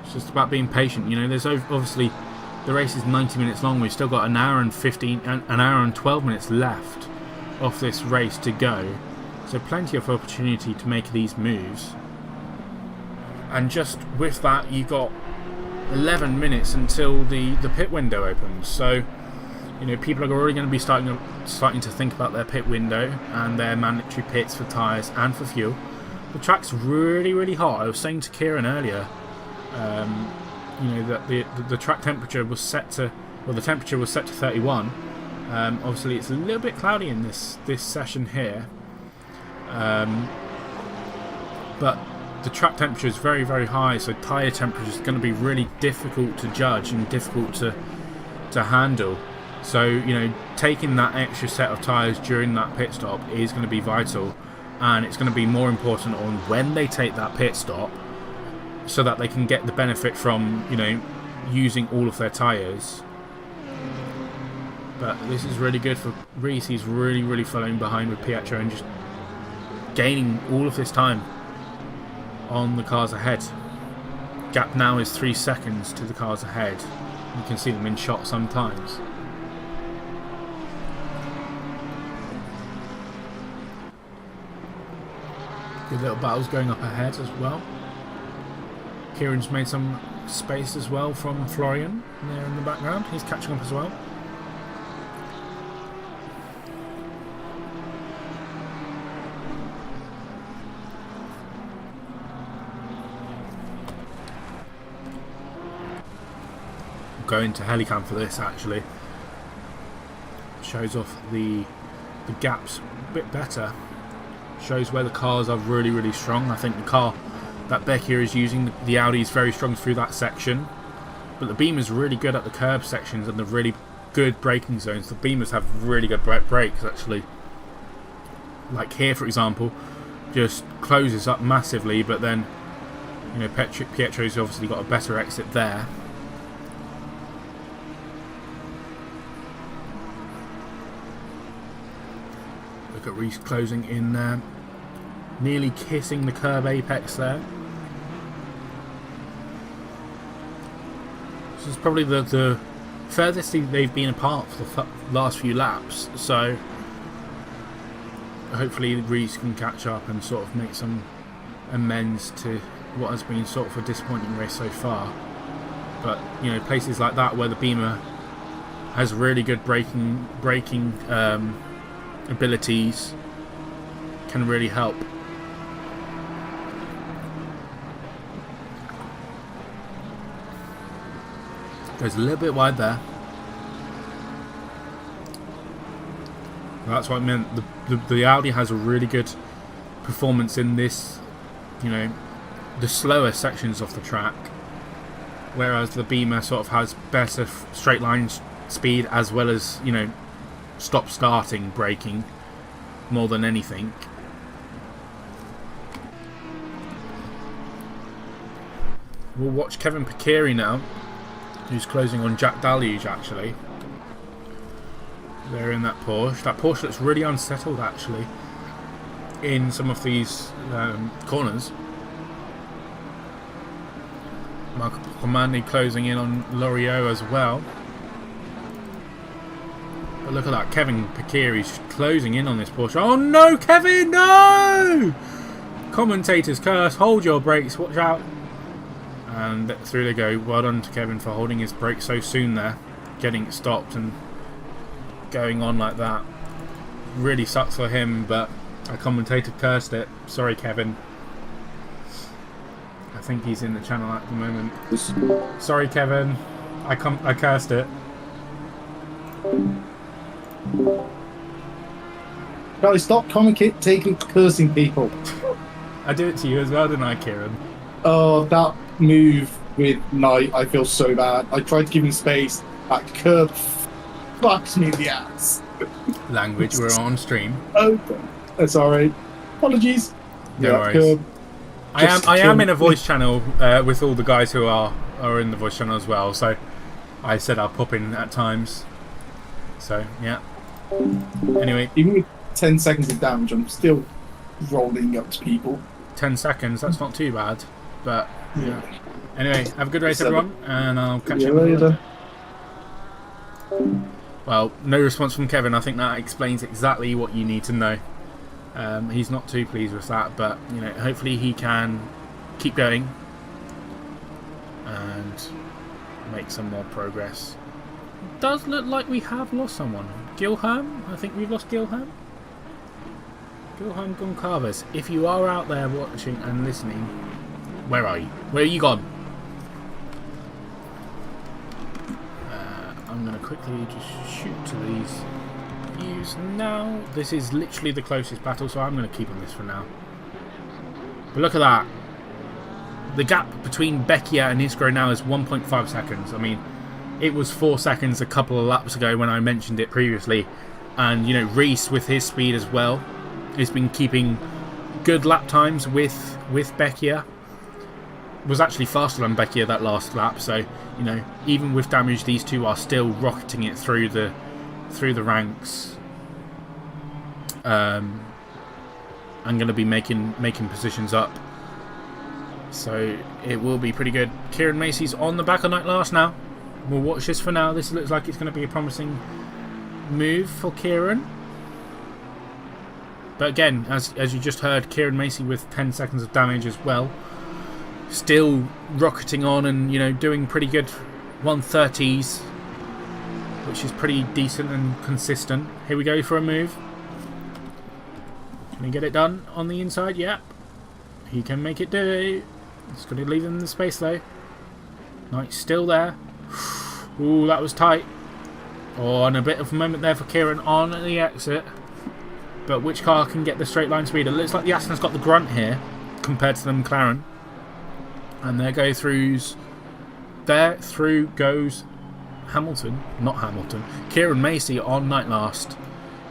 It's just about being patient. You know, there's obviously the race is 90 minutes long. We've still got an hour and 12 minutes left of this race to go. So plenty of opportunity to make these moves. And just with that, you've got 11 minutes until the pit window opens. So, you know, people are already going to be starting to think about their pit window and their mandatory pits for tyres and for fuel. The track's really, really hot. I was saying to Kieran earlier, you know, that the track temperature was set to, well, the temperature was set to 31. Obviously, it's a little bit cloudy in this session here. But the track temperature is very, very high, so tyre temperature is going to be really difficult to judge and difficult to handle. So, you know, taking that extra set of tyres during that pit stop is going to be vital, and it's going to be more important on when they take that pit stop, so that they can get the benefit from, you know, using all of their tyres. But this is really good for Reese. He's really, really following behind with Pietro and just gaining all of this time on the cars ahead. Gap now is 3 seconds to the cars ahead. You can see them in shot sometimes. Good little battles going up ahead as well. Kieran's made some space as well from Florian there in the background. He's catching up as well. Going to Helicam for this, actually. Shows off the gaps a bit better. Shows where the cars are really, really strong. I think the car that Becky is using, the Audi, is very strong through that section. But the Beamer's really good at the curb sections and the really good braking zones. The Beamers have really good brakes, actually. Like here, for example, just closes up massively, but then, you know, Pietro's obviously got a better exit there. Look at Reese closing in there. Nearly kissing the curb apex there. This is probably the furthest they've been apart for the last few laps. So hopefully Reese can catch up and sort of make some amends to what has been sort of a disappointing race so far. But, you know, places like that where the Beamer has really good braking abilities can really help. Goes a little bit wide there. That's what I meant. The Audi has a really good performance in this, you know, the slower sections of the track, whereas the Beamer sort of has better straight line speed as well as, you know, stop-starting braking more than anything. We'll watch Kevin Picchieri now, who's closing on Jack Deluge, actually. They're in that Porsche. That Porsche looks really unsettled, actually, in some of these corners. Marco Comandi closing in on Loriot as well. But look at that, Kevin Picchieri's closing in on this Porsche. Oh no, Kevin, no! Commentator's curse, hold your brakes, watch out. And through they go. Well done to Kevin for holding his brakes so soon there, getting it stopped and going on like that. Really sucks for him, but a commentator cursed it. Sorry, Kevin. I think he's in the channel at the moment. Sorry, Kevin. I cursed it. Charlie, stop taking cursing people. I did it to you as well, didn't I, Kieran? Oh, that move with Knight, I feel so bad. I tried to give him space. That curb fucks me in the ass. Language, we're on stream. Oh, that's alright. Apologies. No worries. I am in a voice channel with all the guys who are in the voice channel as well, so I said I'll pop in at times. So, yeah. Anyway. Even with 10 seconds of damage, I'm still rolling up to people. 10 seconds, that's not too bad. But, yeah. Anyway, have a good race, everyone, and I'll catch you later. Well, no response from Kevin. I think that explains exactly what you need to know. He's not too pleased with that, but, you know, hopefully he can keep going and make some more progress. It does look like we have lost someone. Gilham? I think we've lost Gilham. Gilham Goncalves. If you are out there watching and listening, where are you? Where are you gone? I'm going to quickly just shoot to these views now. This is literally the closest battle, so I'm going to keep on this for now. But look at that. The gap between Becchia and Isgro now is 1.5 seconds. I mean, it was 4 seconds a couple of laps ago when I mentioned it previously. And, you know, Reese with his speed as well has been keeping good lap times with Becchia. Was actually faster than Becchia that last lap. So, you know, even with damage, these two are still rocketing it through the ranks. I'm going to be making positions up. So it will be pretty good. Kieran Macy's on the back of Night Last now. We'll watch this for now. This looks like it's going to be a promising move for Kieran. But again, as you just heard, Kieran Macy with 10 seconds of damage as well. Still rocketing on and, you know, doing pretty good 130s, which is pretty decent and consistent. Here we go for a move. Can he get it done on the inside? Yep. He can make it do. Just got to leave him in the space though. Knight's still there. Ooh, that was tight. Oh, and a bit of a moment there for Kieran on the exit. But which car can get the straight line speed? It looks like the Aston's got the grunt here compared to the McLaren. And there go throughs. There through goes Hamilton. Not Hamilton. Kieran Macy on Night Last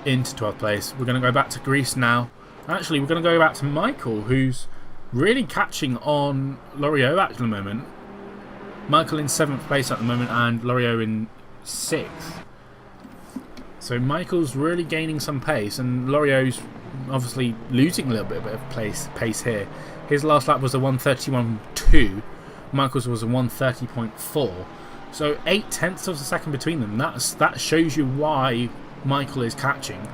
into 12th place. We're going to go back to Greece now. Actually, we're going to go back to Michael, who's really catching on Loriot at the moment. Michael in 7th place at the moment and Loriot in 6th. So Michael's really gaining some pace and Loriot's obviously losing a little bit of pace here. His last lap was a 1:31.2. Michael's was a 1:30.4. So 0.8 of a second between them. That shows you why Michael is catching,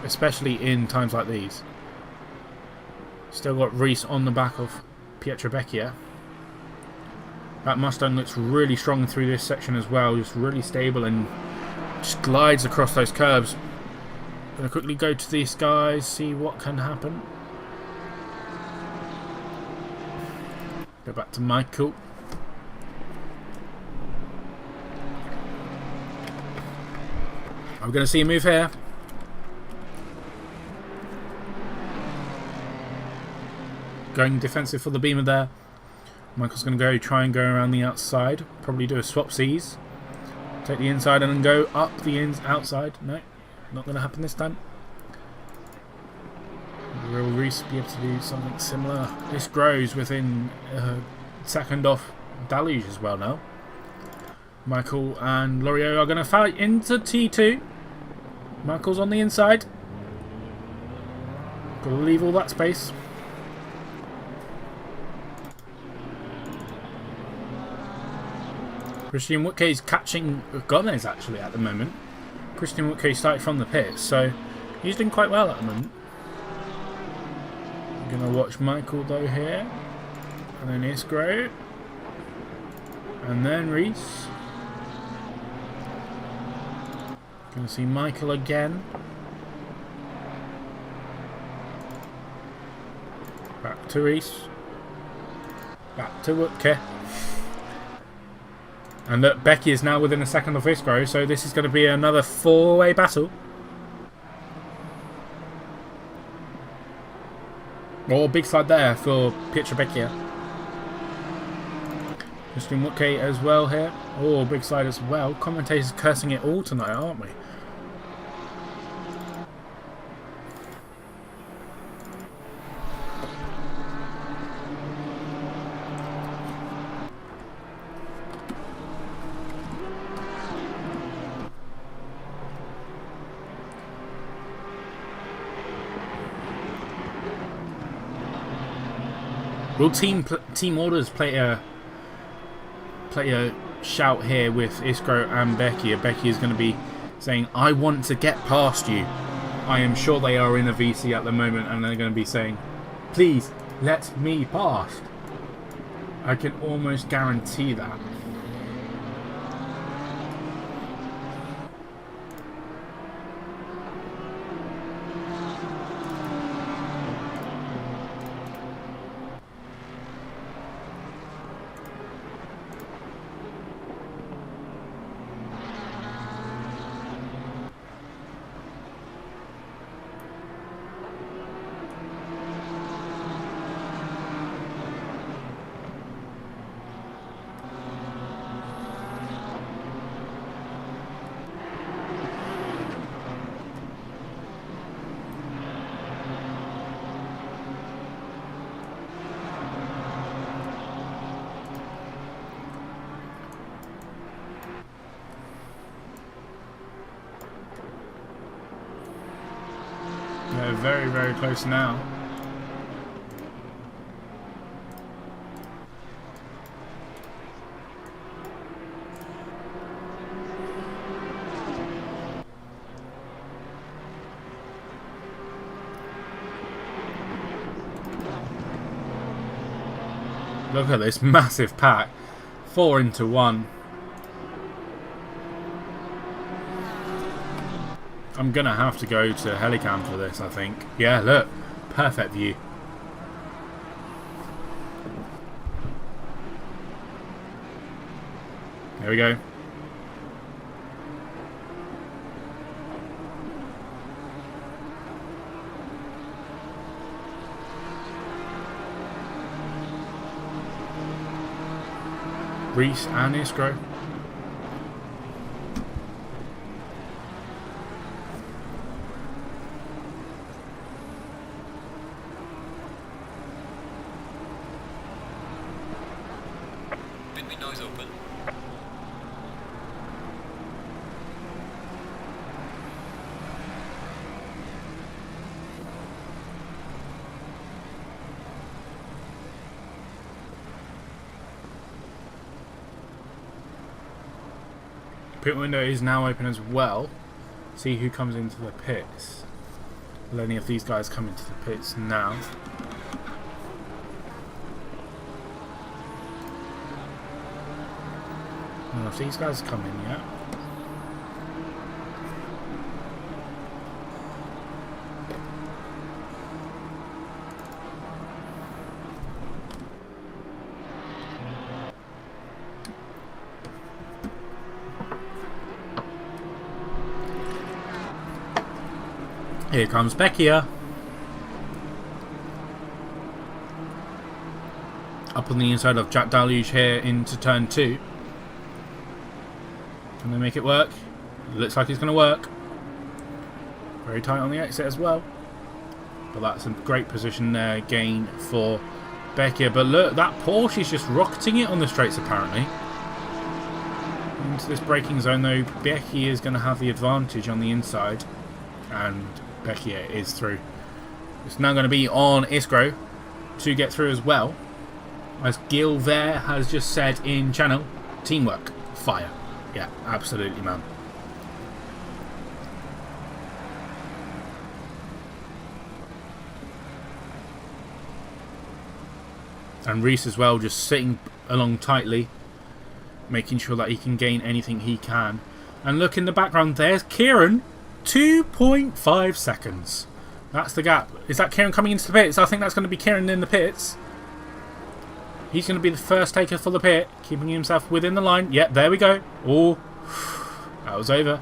especially in times like these. Still got Reese on the back of Pietro Becchia. That Mustang looks really strong through this section as well, just really stable and just glides across those curves. Gonna quickly go to these guys, see what can happen. Go back to Michael. Are we going to see a move here? Going defensive for the Beamer there. Michael's going to try and go around the outside. Probably do a swap C's. Take the inside and then go up the outside. No, not going to happen this time. Will Reese be able to do something similar? This grows within a second off Deluge as well now. Michael and Loriot are going to fight into T2. Michael's on the inside. Got to leave all that space. Christian Woodke is catching Gomez actually at the moment. Christian Woodke started from the pits, so he's doing quite well at the moment. I'm going to watch Michael though here. And then Isgro. And then Reese. Going to see Michael again. Back to Reese. Back to Woodke. And look, Becky is now within a second of Isgro, so this is going to be another four-way battle. Oh, big slide there for Pietro Becchia. Christian Woodke as well here. Oh, big slide as well. Commentators cursing it all tonight, aren't we? Will team orders play a shout here with Isgro and Becchia? Becchia is going to be saying, "I want to get past you." I am sure they are in a VC at the moment, and they're going to be saying, "Please let me past." I can almost guarantee that. very, very close now. Look at this massive pack. 4 into 1. I'm going to have to go to Helicam for this, I think. Yeah, look. Perfect view. There we go. Reese and Iskro. Pit window is open. Pit window is now open as well. See who comes into the pits. Will any of these guys come into the pits now? None of these guys come in yet. Here comes Beckia. Up on the inside of Jack Deluge here into turn 2. Can they make it work? It looks like it's going to work. Very tight on the exit as well. But that's a great position there, gain for Beckia. But look, that Porsche is just rocketing it on the straights apparently. Into this braking zone though, Beckia is going to have the advantage on the inside. And Beckia is through. It's now going to be on Iskro to get through as well. As Gil there has just said in channel, teamwork, fire. Yeah, absolutely, man. And Reese as well, just sitting along tightly, making sure that he can gain anything he can. And look in the background, there's Kieran. 2.5 seconds. That's the gap. Is that Kieran coming into the pits? I think that's going to be Kieran in the pits. He's going to be the first taker for the pit, keeping himself within the line. Yep, there we go. Oh, that was over.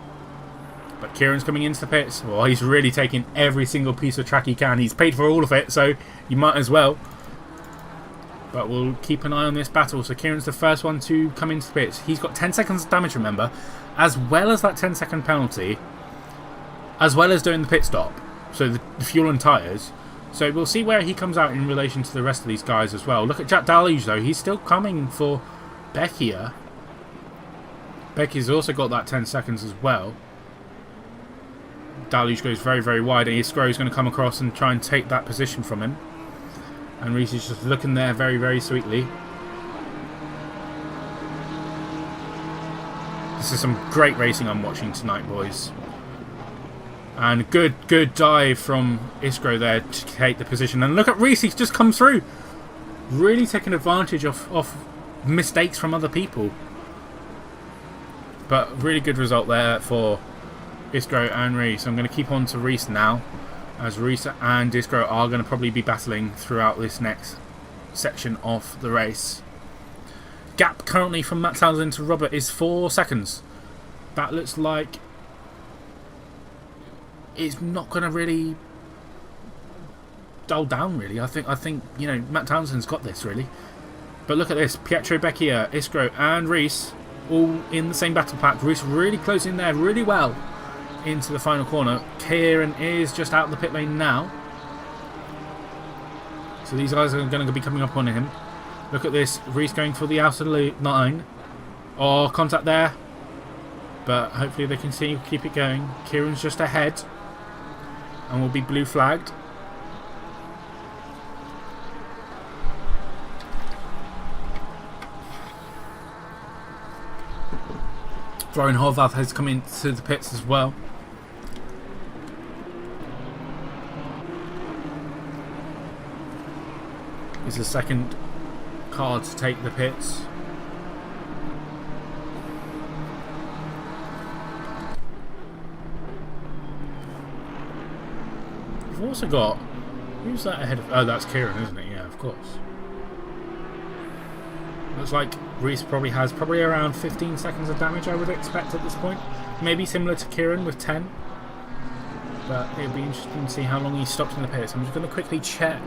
But Kieran's coming into the pits. Well, he's really taking every single piece of track he can. He's paid for all of it, so you might as well. But we'll keep an eye on this battle. So Kieran's the first one to come into the pits. He's got 10 seconds of damage, remember, as well as that 10-second penalty. As well as doing the pit stop, so the fuel and tyres. So we'll see where he comes out in relation to the rest of these guys as well. Look at Jack Deluge though, he's still coming for Beckia. Beckia's also got that 10 seconds as well. Deluge goes very, very wide, and Iskro is going to come across and try and take that position from him. And Reese is just looking there very, very sweetly. This is some great racing I'm watching tonight, boys. And good dive from Iskro there to take the position. And look at Reese, he's just come through. Really taking advantage of mistakes from other people. But really good result there for Iskro and Reese. I'm going to keep on to Reese now, as Reese and Iskro are going to probably be battling throughout this next section of the race. Gap currently from Matt Townsend to Robert is 4 seconds. That looks like it's not going to really dull down, really. I think you know, Matt Townsend's got this, really. But look at this. Pietro, Beckia, Iskro and Reese all in the same battle pack. Reese really closing there really well into the final corner. Kieran is just out of the pit lane now. So these guys are going to be coming up on him. Look at this. Reese going for the outer line. Oh, contact there. But hopefully they can keep it going. Kieran's just ahead. and will be blue flagged. Florian Horvath has come into the pits as well. He's the second car to take the pits. We've also got... Who's that ahead of... Oh, that's Kieran, isn't it? Yeah, of course. Looks like Reese probably has around 15 seconds of damage, I would expect at this point. Maybe similar to Kieran with 10. But it'll be interesting to see how long he stopped in the pits. I'm just going to quickly check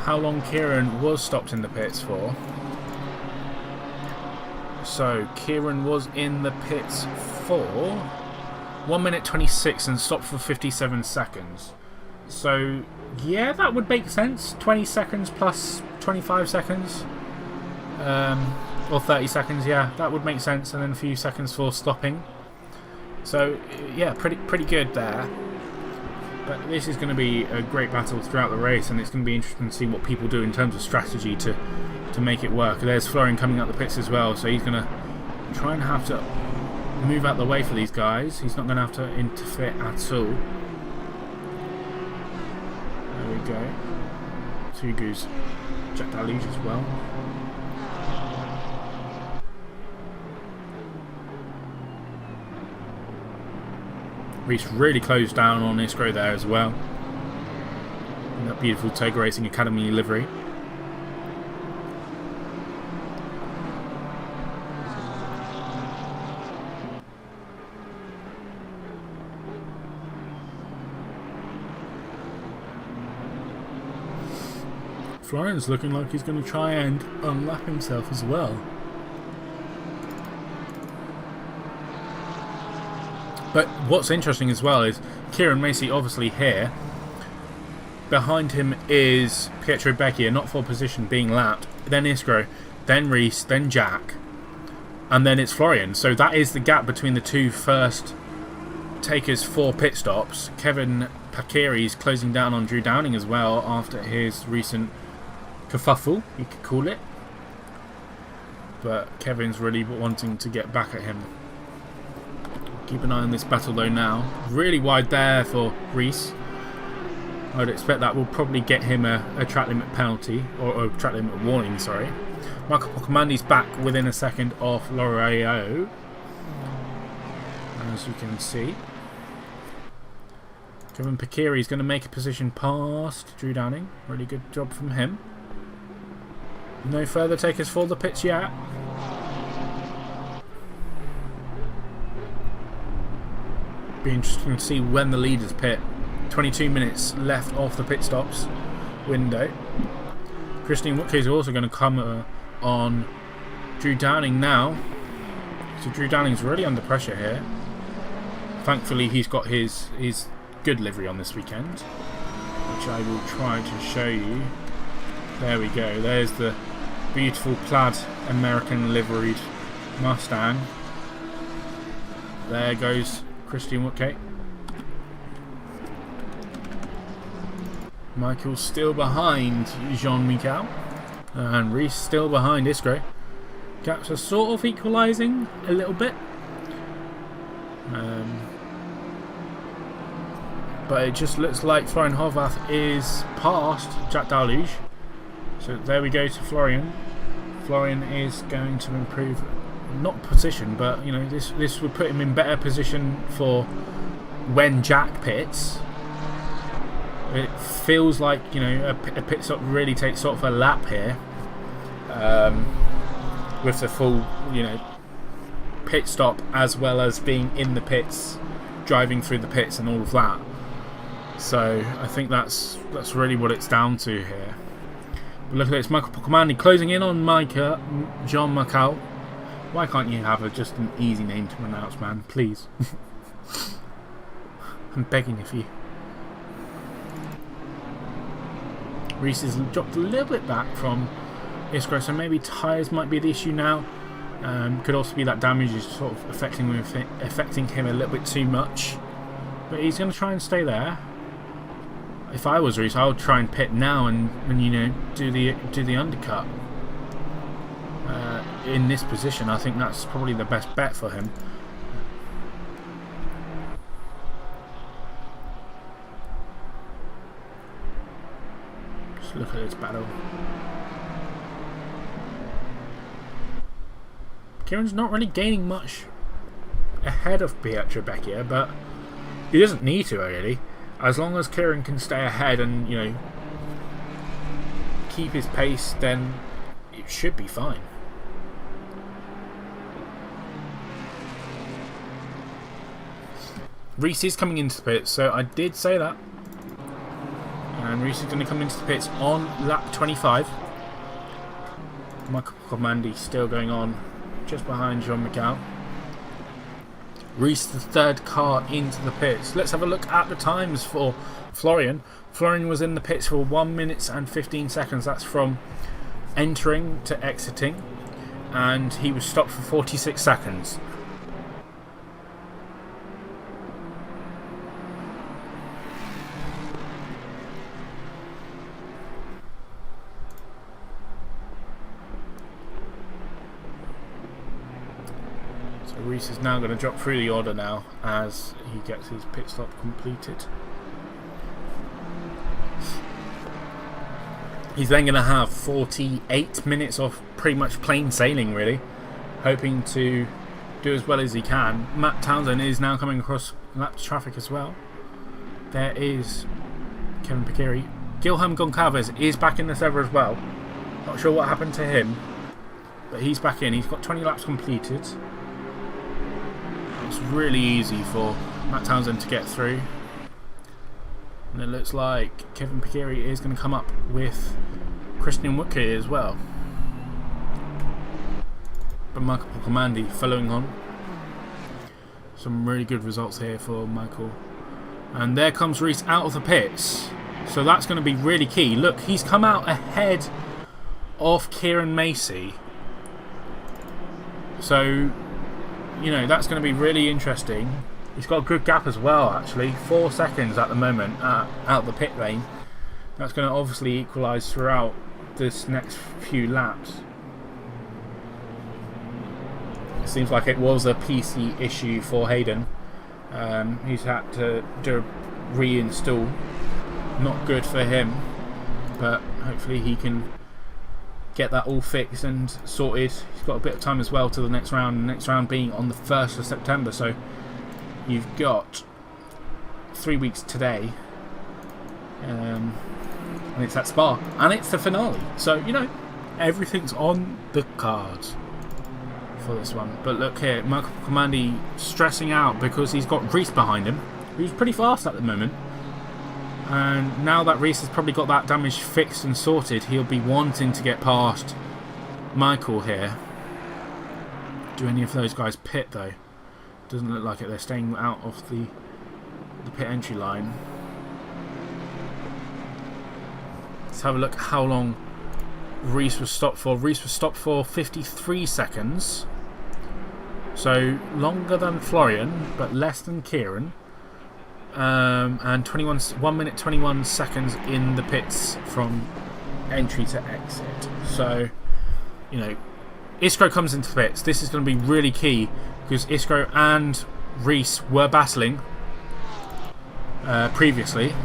how long Kieran was stopped in the pits for. So, Kieran was in the pits for 1 minute 26 and stopped for 57 seconds. So, yeah, that would make sense. 20 seconds plus 25 seconds. Or 30 seconds, yeah, that would make sense. And then a few seconds for stopping. So, yeah, pretty good there. But this is going to be a great battle throughout the race, and it's going to be interesting to see what people do in terms of strategy to make it work. There's Florian coming out the pits as well, so he's going to try and have to move out the way for these guys. He's not going to have to interfere at all. There we go. Two goes Jack Daluge as well. Reese really closed down on Iskro there as well. In that beautiful Toga Racing Academy livery. Florian's looking like he's going to try and unlap himself as well. But what's interesting as well is Kieran Macy obviously here. Behind him is Pietro Becchia, not for position, being lapped. Then Iskro, then Reese, then Jack. And then it's Florian. So that is the gap between the two first takers for pit stops. Kevin Pakiri is closing down on Drew Downing as well after his recent kerfuffle, you could call it. But Kevin's really wanting to get back at him. Keep an eye on this battle though now. Really wide there for Reese. I would expect that will probably get him a track limit penalty, or a track limit warning, sorry. Michael Pocomandi's back within a second off L'Oreal, as you can see. Kevin Pakiri is going to make a position past Drew Downing. Really good job from him. No further takers for the pits yet. Be interesting to see when the leaders pit. 22 minutes left off the pit stops window. Christine Woodke is also going to come on Drew Downing now. So Drew Downing's really under pressure here. Thankfully he's got his good livery on this weekend, which I will try to show you. There we go. There's the beautiful plaid American liveried Mustang. There goes Christian Woodke. Michael's still behind Jean-Michel. And Reese still behind Iskro. Gaps are sort of equalising a little bit. But it just looks like Florian Horvath is past Jack Daluge. So there we go to Florian. Florian is going to improve, not position, but you know, this would put him in better position for when Jack pits. It feels like, you know, a pit stop really takes sort of a lap here, with the full, you know, pit stop as well as being in the pits, driving through the pits and all of that. So I think that's really what it's down to here. But look at this, Michael Pocomandi closing in on Jean-Michel. Why can't you have just an easy name to pronounce, man? Please. I'm begging of you. Reese has dropped a little bit back from Iskro, so maybe tyres might be the issue now. Could also be that damage is sort of affecting him a little bit too much. But he's going to try and stay there. if I was Reese, I would try and pit now and do the undercut. In this position, I think that's probably the best bet for him. Just look at this battle. Kieran's not really gaining much ahead of Pietro Becchia, but he doesn't need to really. As long as Kieran can stay ahead and keep his pace, then it should be fine. Reese is coming into the pits, so I did say that. And Reese is going to come into the pits on lap 25. Michael Comandi still going on just behind Jean Michel. Reese, the third car into the pits. Let's have a look at the times for Florian. Florian was in the pits for 1 minute and 15 seconds. That's from entering to exiting. And he was stopped for 46 seconds. Reese is now going to drop through the order now as he gets his pit stop completed. He's then going to have 48 minutes of pretty much plain sailing, really, hoping to do as well as he can. Matt Townsend is now coming across lap traffic as well. There is Kevin Piccheri. Guilherme Goncalves is back in the server as well. Not sure what happened to him, but he's back in. He's got 20 laps completed. It's really easy for Matt Townsend to get through. And it looks like Kevin Piccheri is going to come up with Christian Woodke as well. But Michael Comandi following on. Some really good results here for Michael. And there comes Reese out of the pits. So that's going to be really key. Look, he's come out ahead of Kieran Macy. So that's going to be really interesting. He's got a good gap as well, actually. 4 seconds at the moment out the pit lane. That's going to obviously equalise throughout this next few laps. It seems like it was a PC issue for Hayden. He's had to do a reinstall. Not good for him, but hopefully he can get that all fixed and sorted. He's got a bit of time as well to the next round. The next round being on the 1st of September, so you've got 3 weeks today, and it's at Spa, and it's the finale. So everything's on the cards for this one. But look here, Michael Comandi stressing out because he's got Reese behind him, who's pretty fast at the moment. And now that Reese has probably got that damage fixed and sorted, he'll be wanting to get past Michael here. Do any of those guys pit though? Doesn't look like it. They're staying out of the pit entry line. Let's have a look how long Reese was stopped for. Reese was stopped for 53 seconds. So longer than Florian, but less than Kieran. And 1 minute 21 seconds in the pits from entry to exit. So, Iskro comes into the pits. This is going to be really key because Iskro and Reese were battling previously.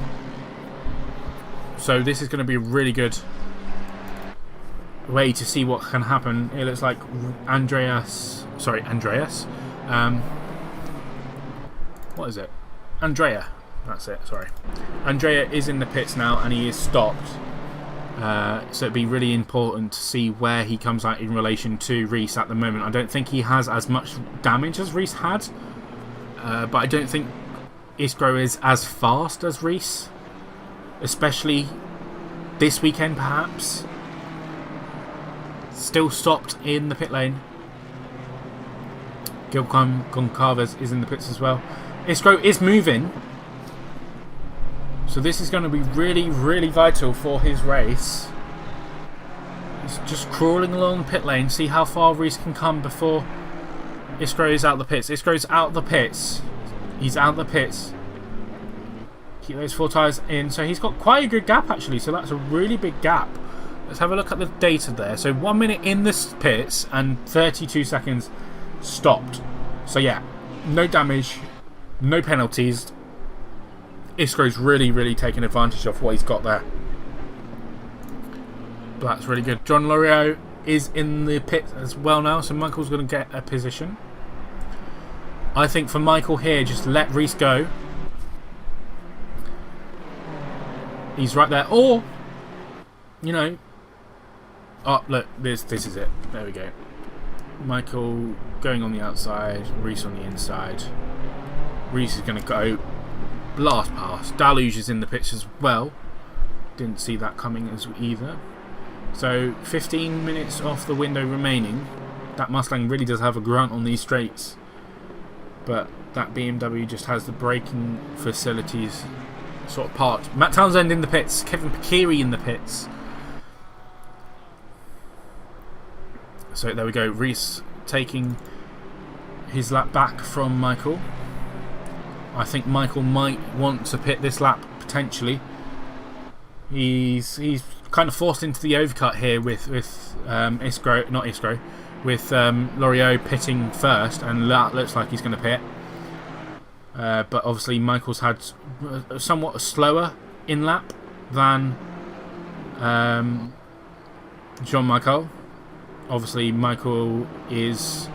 So this is going to be a really good way to see what can happen. It looks like Andreas. What is it? Andrea, that's it, sorry. Andrea is in the pits now and he is stopped. So it'd be really important to see where he comes out in relation to Reese at the moment. I don't think he has as much damage as Reese had. But I don't think Iskro is as fast as Reese. Especially this weekend perhaps. Still stopped in the pit lane. Guilherme Goncalves is in the pits as well. Iskro is moving, so this is going to be really, really vital for his race. He's just crawling along the pit lane, see how far Reese can come before Iskro is out the pits. Iskro's out the pits. He's out the pits. Keep those 4 tyres in. So he's got quite a good gap actually. So that's a really big gap. Let's have a look at the data there. So 1 minute in the pits and 32 seconds stopped. So yeah, no damage, no penalties. Isco's really taking advantage of what he's got there. But that's really good. John Loriot is in the pit as well now, so Michael's going to get a position. I think for Michael here, just let Reese go. He's right there. Or, you know... Oh, look, this is it. There we go. Michael going on the outside, Reese on the inside. Reese is going to go last pass. Deluge is in the pitch as well. Didn't see that coming as either. So 15 minutes off the window remaining. That Mustang really does have a grunt on these straights, but that BMW just has the braking facilities sort of parked. Matt Townsend in the pits, Kevin Pekiri in the pits. So there we go, Reese taking his lap back from Michael. I think Michael might want to pit this lap potentially. He's kind of forced into the overcut here with Loriot pitting first, and that looks like he's going to pit. But obviously Michael's had somewhat a slower in lap than Jean-Michel. Obviously Michael is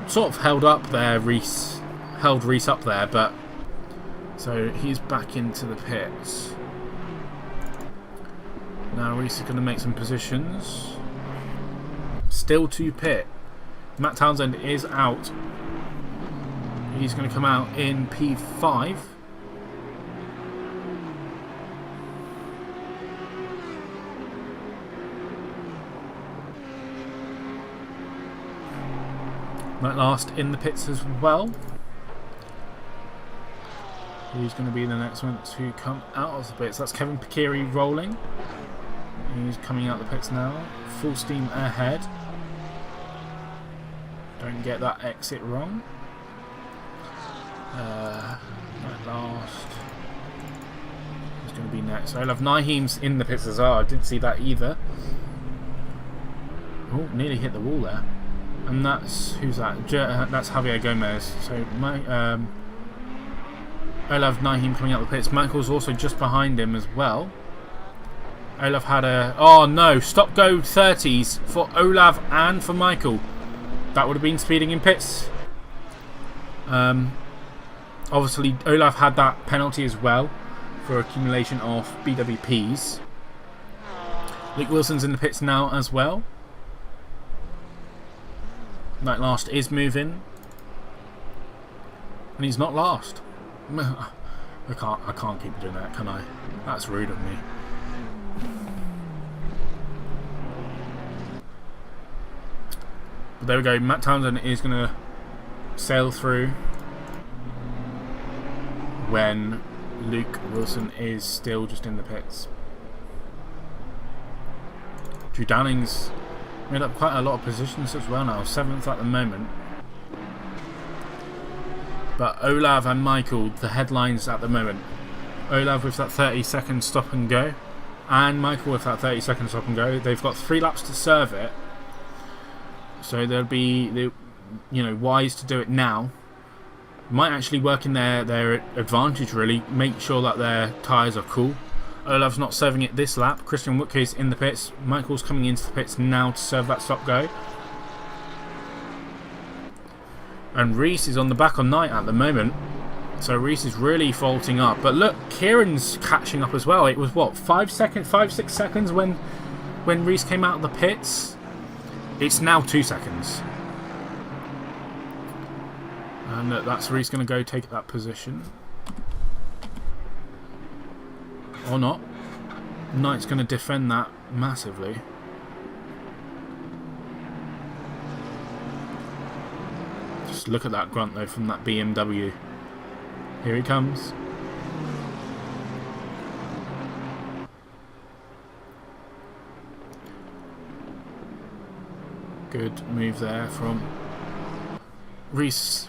sort of held up there. Reese held Reese up there, but so he's back into the pits. Now Reese is going to make some positions. Still to pit. Matt Townsend is out. He's going to come out in P5. Matt last in the pits as well. Who's going to be the next one to come out of the pits? That's Kevin Pekiri rolling. He's coming out of the pits now. Full steam ahead. Don't get that exit wrong. Right last. Who's going to be next? So I'll have Naheem's in the pits as well. I didn't see that either. Oh, nearly hit the wall there. And that's... who's that? That's Javier Gomez. So my... Olav Naheem coming out of the pits. Michael's also just behind him as well. Olav had a... oh no! Stop go 30s for Olav and for Michael. That would have been speeding in pits. Obviously Olav had that penalty as well for accumulation of BWPs. Luke Wilson's in the pits now as well. That last is moving. And he's not last. I can't keep doing that, can I? That's rude of me. But there we go. Matt Townsend is going to sail through when Luke Wilson is still just in the pits. Drew Downing's made up quite a lot of positions as well now. 7th at the moment. But Olav and Michael, the headlines at the moment. Olav with that 30-second stop and go, and Michael with that 30-second stop and go. They've got 3 laps to serve it, so they'll be, wise to do it now. Might actually work in their advantage really. Make sure that their tyres are cool. Olav's not serving it this lap. Christian Woodke's in the pits. Michael's coming into the pits now to serve that stop go. And Reese is on the back on night at the moment. So Reese is really faulting up. But look, Kieran's catching up as well. It was what, 6 seconds when Reese came out of the pits? It's now 2 seconds. And that's Reese going to go take that position. Or not. Knight's going to defend that massively. Just look at that grunt though from that BMW. Here he comes. Good move there from Reese.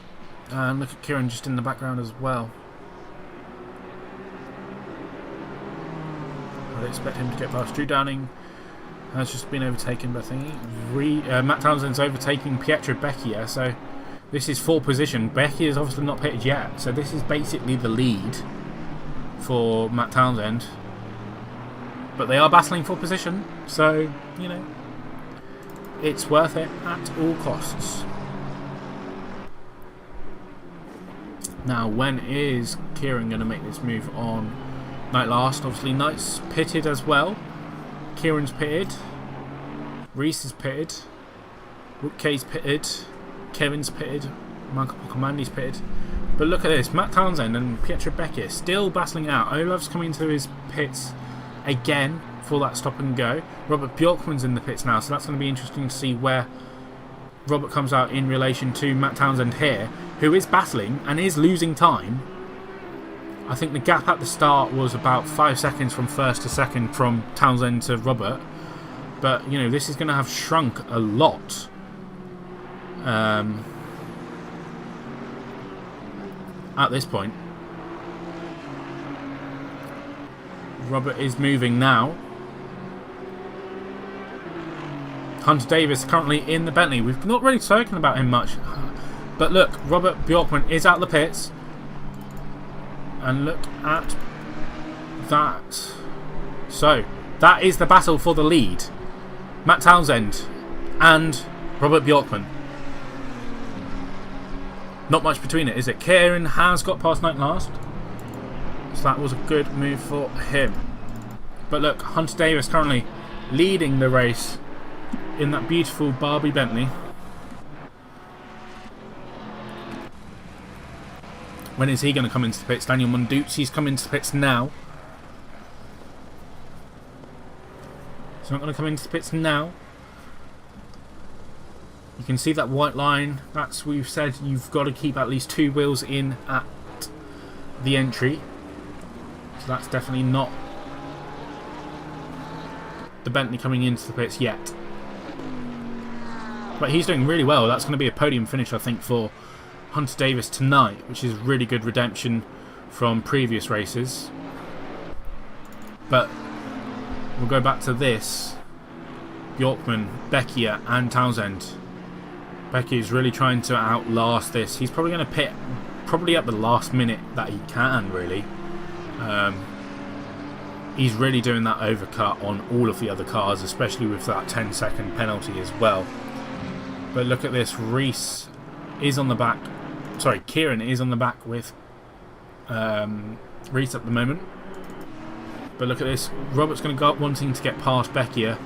And look at Kieran just in the background as well. I'd expect him to get past. Drew Downing has just been overtaken by thingy. Matt Townsend's overtaking Pietro Becchia, so this is 4th position. Becchia is obviously not pitted yet, so this is basically the lead for Matt Townsend. But they are battling for position, so, you know, it's worth it at all costs. Now, when is Kieran going to make this move on Night Last? Obviously, Knight's pitted as well. Kieran's pitted. Reese is pitted. Kay's pitted. Kevin's pitted. Michael Pocomandi's pitted. But look at this. Matt Townsend and Pietro Becchia still battling out. Olaf's coming to his pits again for that stop and go. Robert Bjorkman's in the pits now, so that's going to be interesting to see where Robert comes out in relation to Matt Townsend here, who is battling and is losing time. I think the gap at the start was about 5 seconds from first to second from Townsend to Robert. But, you know, this is going to have shrunk a lot. At this point. Robert is moving now. Hunter Davis currently in the Bentley. We've not really spoken about him much. But look, Robert Bjorkman is out the pits. And look at that. So, that is the battle for the lead. Matt Townsend and Robert Bjorkman. Not much between it, is it? Kieran has got past Night Last. So that was a good move for him. But look, Hunter Davis currently leading the race in that beautiful Barbie Bentley. When is he going to come into the pits? Daniel Monduzzi's come into the pits now. He's not going to come into the pits now. You can see that white line. That's, we've said you've got to keep at least 2 wheels in at the entry. So that's definitely not the Bentley coming into the pits yet. But he's doing really well. That's going to be a podium finish, I think, for Hunter Davis tonight, which is really good redemption from previous races. But we'll go back to this. Bjorkman, Becchia and Townsend. Becchia is really trying to outlast this. He's probably going to pit probably at the last minute that he can, really. He's really doing that overcut on all of the other cars, especially with that 10-second penalty as well. But look at this. Reese is on the back. Sorry, Kieran is on the back with Reese at the moment. But look at this. Robert's going to go up wanting to get past Becchia.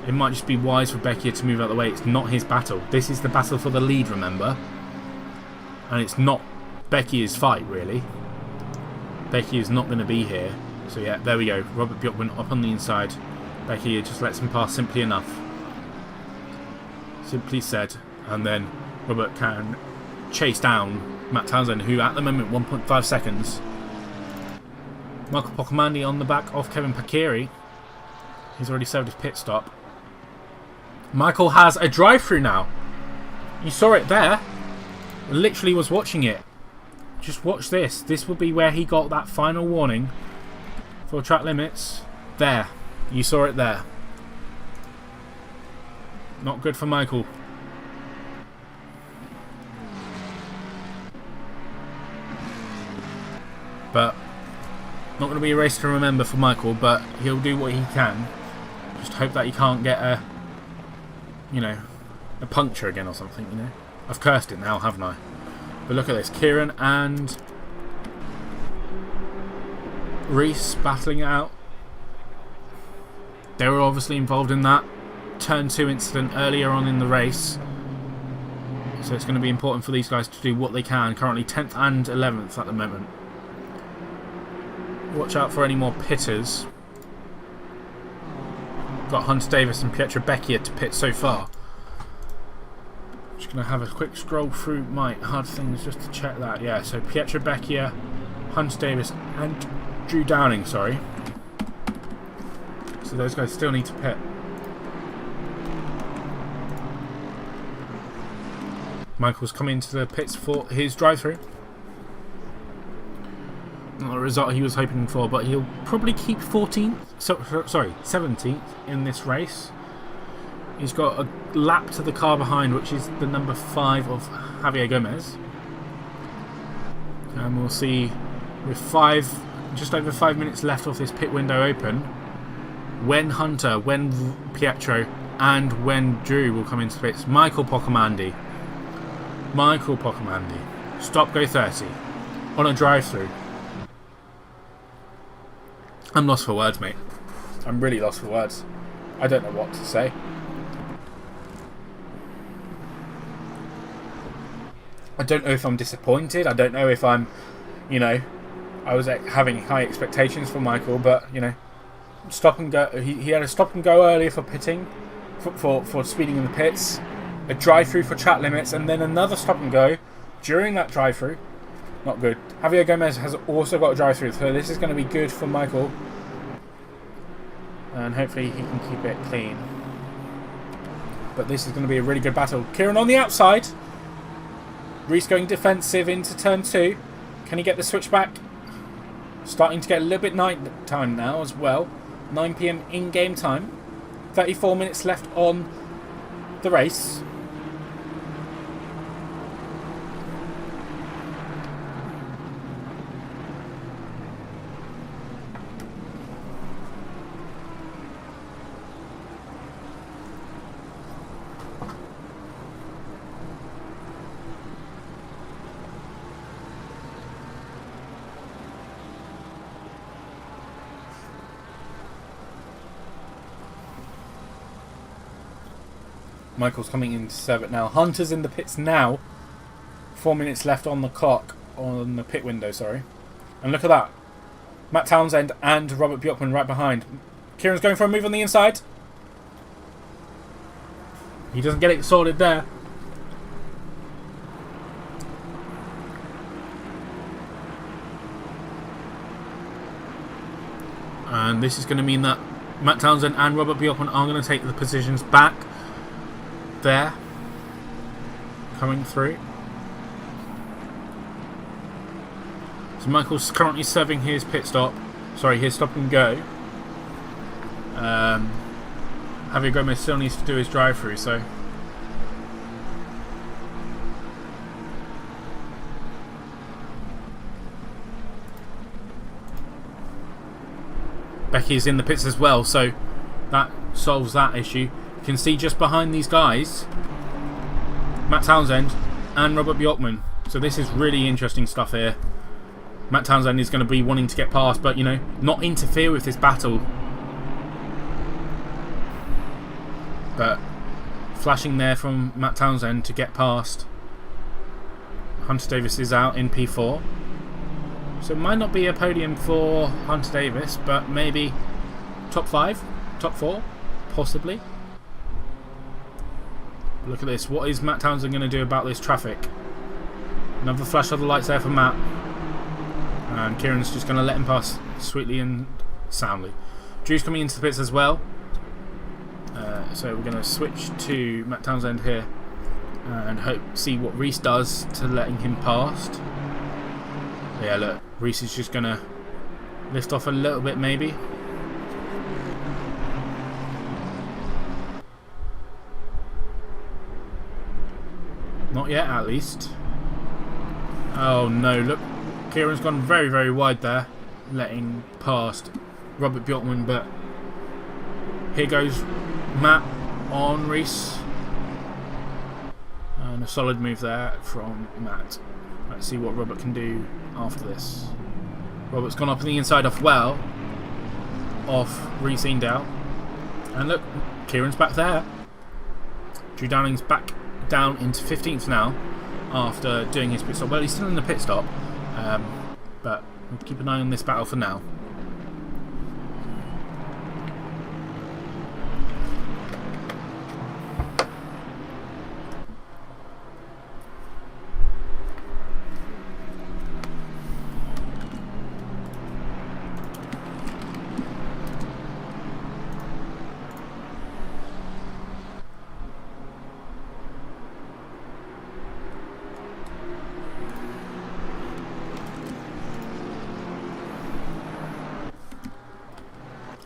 It might just be wise for Becchia to move out of the way. It's not his battle. This is the battle for the lead, remember? And it's not Becchia's fight, really. Becchia is not going to be here. So yeah, there we go. Robert Bjorkman up on the inside. Becchia just lets him pass simply enough. Simply said. And then Robert can chase down Matt Townsend, who at the moment 1.5 seconds. Michael Poccomandi on the back of Kevin Pacchieri. He's already served his pit stop. Michael has a drive-through now. You saw it there. Literally was watching it. Just watch this. This will be where he got that final warning for track limits. There. You saw it there. Not good for Michael. But not going to be a race to remember for Michael, but he'll do what he can. Just hope that he can't get a, you know, a puncture again or something, you know. I've cursed it now, haven't I? But look at this. Kieran and Reese battling it out. They were obviously involved in that turn 2 incident earlier on in the race. So it's going to be important for these guys to do what they can. Currently 10th and 11th at the moment. Watch out for any more pitters. Got Hunter Davis and Pietro Becchia to pit so far. Just going to have a quick scroll through my hard things just to check that. Yeah, so Pietro Becchia, Hunter Davis and Drew Downing, sorry. So those guys still need to pit. Michael's coming into the pits for his drive-through. Not the result he was hoping for, but he'll probably keep 17th in this race. He's got a lap to the car behind, which is the number 5 of Javier Gomez. And we'll see with just over 5 minutes left of this pit window open, when Hunter, when Pietro, and when Drew will come into pits. Michael Poccomandi. Stop, go 30 on a drive-through. I'm lost for words, mate. I'm really lost for words. I don't know what to say. I don't know if I'm disappointed. I don't know if I'm, I was having high expectations for Michael, but, stop and go. He had a stop and go earlier for pitting, for speeding in the pits, a drive-through for track limits, and then another stop and go during that drive-through. Not good. Javier Gomez has also got a drive-through, so this is going to be good for Michael. And hopefully he can keep it clean. But this is going to be a really good battle. Kieran on the outside. Reese going defensive into turn 2. Can he get the switch back? Starting to get a little bit night time now as well. 9 PM in-game time. 34 minutes left on the race. Michael's coming in to serve it now. Hunter's in the pits now. 4 minutes left on the clock, on the pit window, sorry. And look at that. Matt Townsend and Robert Bjorkman right behind. Kieran's going for a move on the inside. He doesn't get it sorted there. And this is going to mean that Matt Townsend and Robert Bjorkman are going to take the positions back. There, coming through. So Michael's currently serving his pit stop. Sorry, his stop and go. Javier Gomez still needs to do his drive-through, so. Becky's in the pits as well, so that solves that issue. You can see just behind these guys, Matt Townsend and Robert Bjorkman. So this is really interesting stuff here. Matt Townsend is going to be wanting to get past, but not interfere with this battle. But flashing there from Matt Townsend to get past. Hunter Davis is out in P4. So it might not be a podium for Hunter Davis, but maybe top 5, top 4, possibly. Look at this. What is Matt Townsend going to do about this traffic? Another flash of the lights there for Matt. And Kieran's just going to let him pass sweetly and soundly. Drew's coming into the pits as well. So we're going to switch to Matt Townsend here. And see what Reese does to letting him past. Yeah, look. Reese is just going to lift off a little bit maybe. Not yet, at least. Oh no, look. Kieran's gone very, very wide there, letting past Robert Bjorkman, but here goes Matt on Reese. And a solid move there from Matt. Let's see what Robert can do after this. Robert's gone up on the inside off Reese Eendale. And look, Kieran's back there. Drew Downing's back down into 15th now after doing his pit stop. Well, he's still in the pit stop, but we'll keep an eye on this battle for now.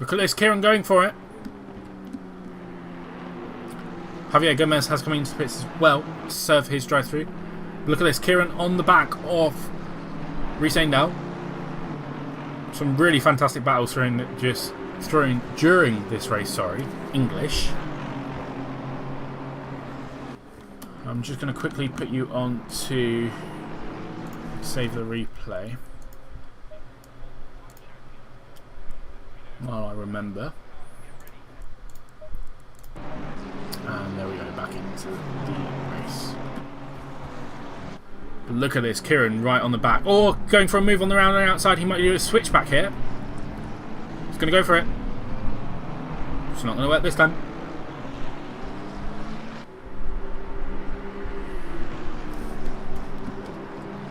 Look at this, Kieran going for it. Javier Gomez has come into the pits as well to serve his drive-through. Look at this, Kieran on the back of Rhys Aindale. Some really fantastic battles during this race. Sorry, English. I'm just going to quickly put you on to save the replay while I remember. And there we go, back into the race. But look at this, Kieran right on the back. Or going for a move on the round and outside. He might do a switchback here. He's going to go for it. It's not going to work this time.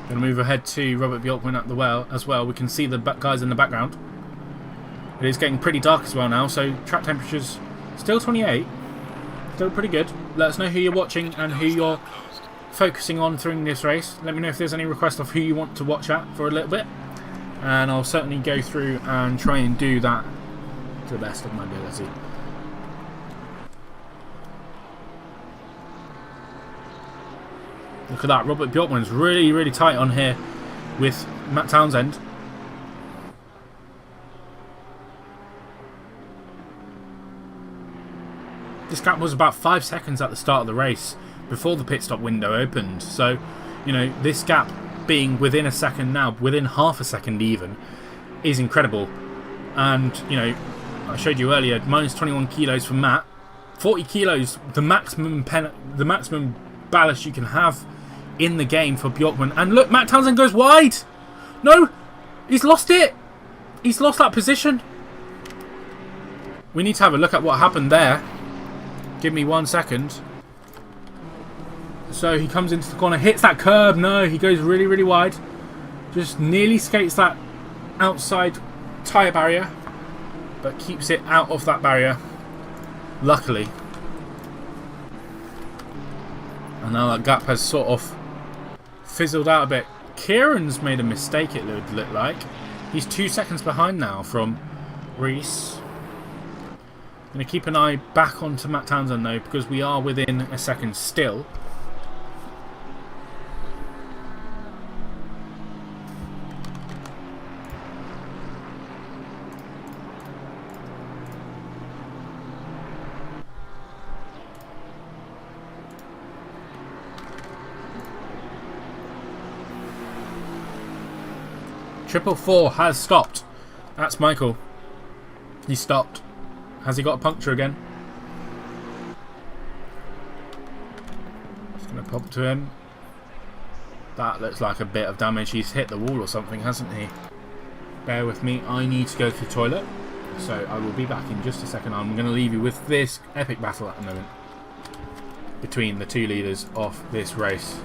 Going to move ahead to Robert Bjorkman at the well as well. We can see the guys in the background. It is getting pretty dark as well now, so track temperatures still 28. Still pretty good. Let us know who you're watching and who you're focusing on during this race. Let me know if there's any requests of who you want to watch at for a little bit. And I'll certainly go through and try and do that to the best of my ability. Look at that, Robert Bjorkman's really, really tight on here with Matt Townsend. This gap was about 5 seconds at the start of the race before the pit stop window opened. So, you know, this gap being within a second now, within half a second even, is incredible. And, you know, I showed you earlier, minus 21 kilos for Matt. 40 kilos, the maximum ballast you can have in the game for Bjorkman. And look, Matt Townsend goes wide. No, he's lost it. He's lost that position. We need to have a look at what happened there. Give me 1 second. So he comes into the corner, hits that curb. No, he goes really, really wide. Just nearly skates that outside tyre barrier, but keeps it out of that barrier, luckily. And now that gap has sort of fizzled out a bit. Kieran's made a mistake, it would look like. He's 2 seconds behind now from Rhys. Going to keep an eye back onto Matt Townsend though, because we are within a second still. Triple 4 has stopped. That's Michael. He stopped. Has he got a puncture again? Just going to pop to him. That looks like a bit of damage. He's hit the wall or something, hasn't he? Bear with me. I need to go to the toilet. So I will be back in just a second. I'm going to leave you with this epic battle at the moment between the two leaders of this race.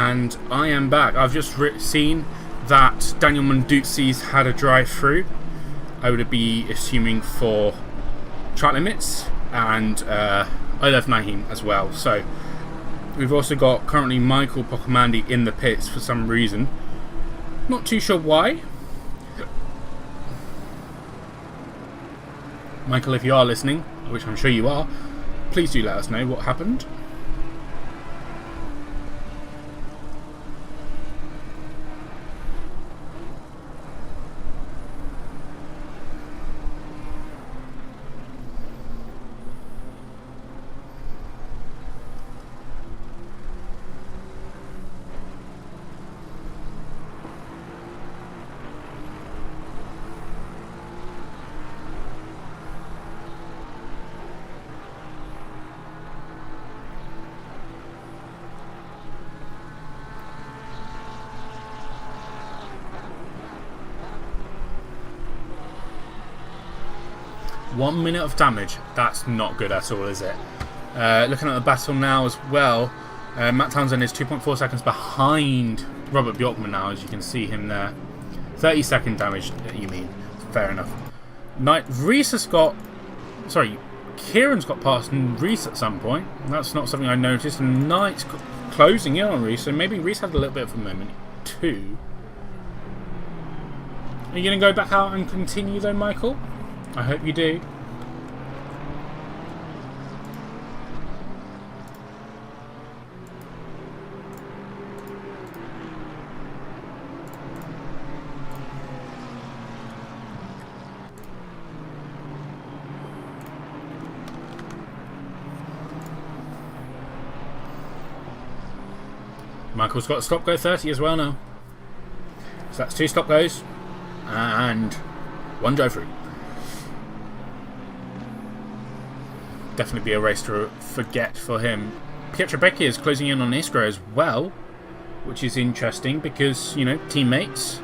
and I am back. I've just seen that Daniel Munduzzi's had a drive-through. I would be assuming for track limits, and I love Naheem as well. So we've also got currently Michael Pocamandi in the pits for some reason. Not too sure why. Michael, if you are listening, which I'm sure you are, please do let us know what happened. One minute of damage. That's not good at all, is it? Looking at the battle now as well, Matt Townsend is 2.4 seconds behind Robert Bjorkman now, as you can see him there. 30-second damage, you mean. Fair enough. Kieran's got past Reese at some point. That's not something I noticed. And Knight's closing in on Reese, so maybe Reese had a little bit of a moment too. Are you going to go back out and continue though, Michael? I hope you do. Michael's got a stop go 30 as well now. So that's 2 stop goes and 1 drive through. Definitely be a race to forget for him. Pietro Becchi is closing in on Iskra as well, which is interesting because, you know, teammates.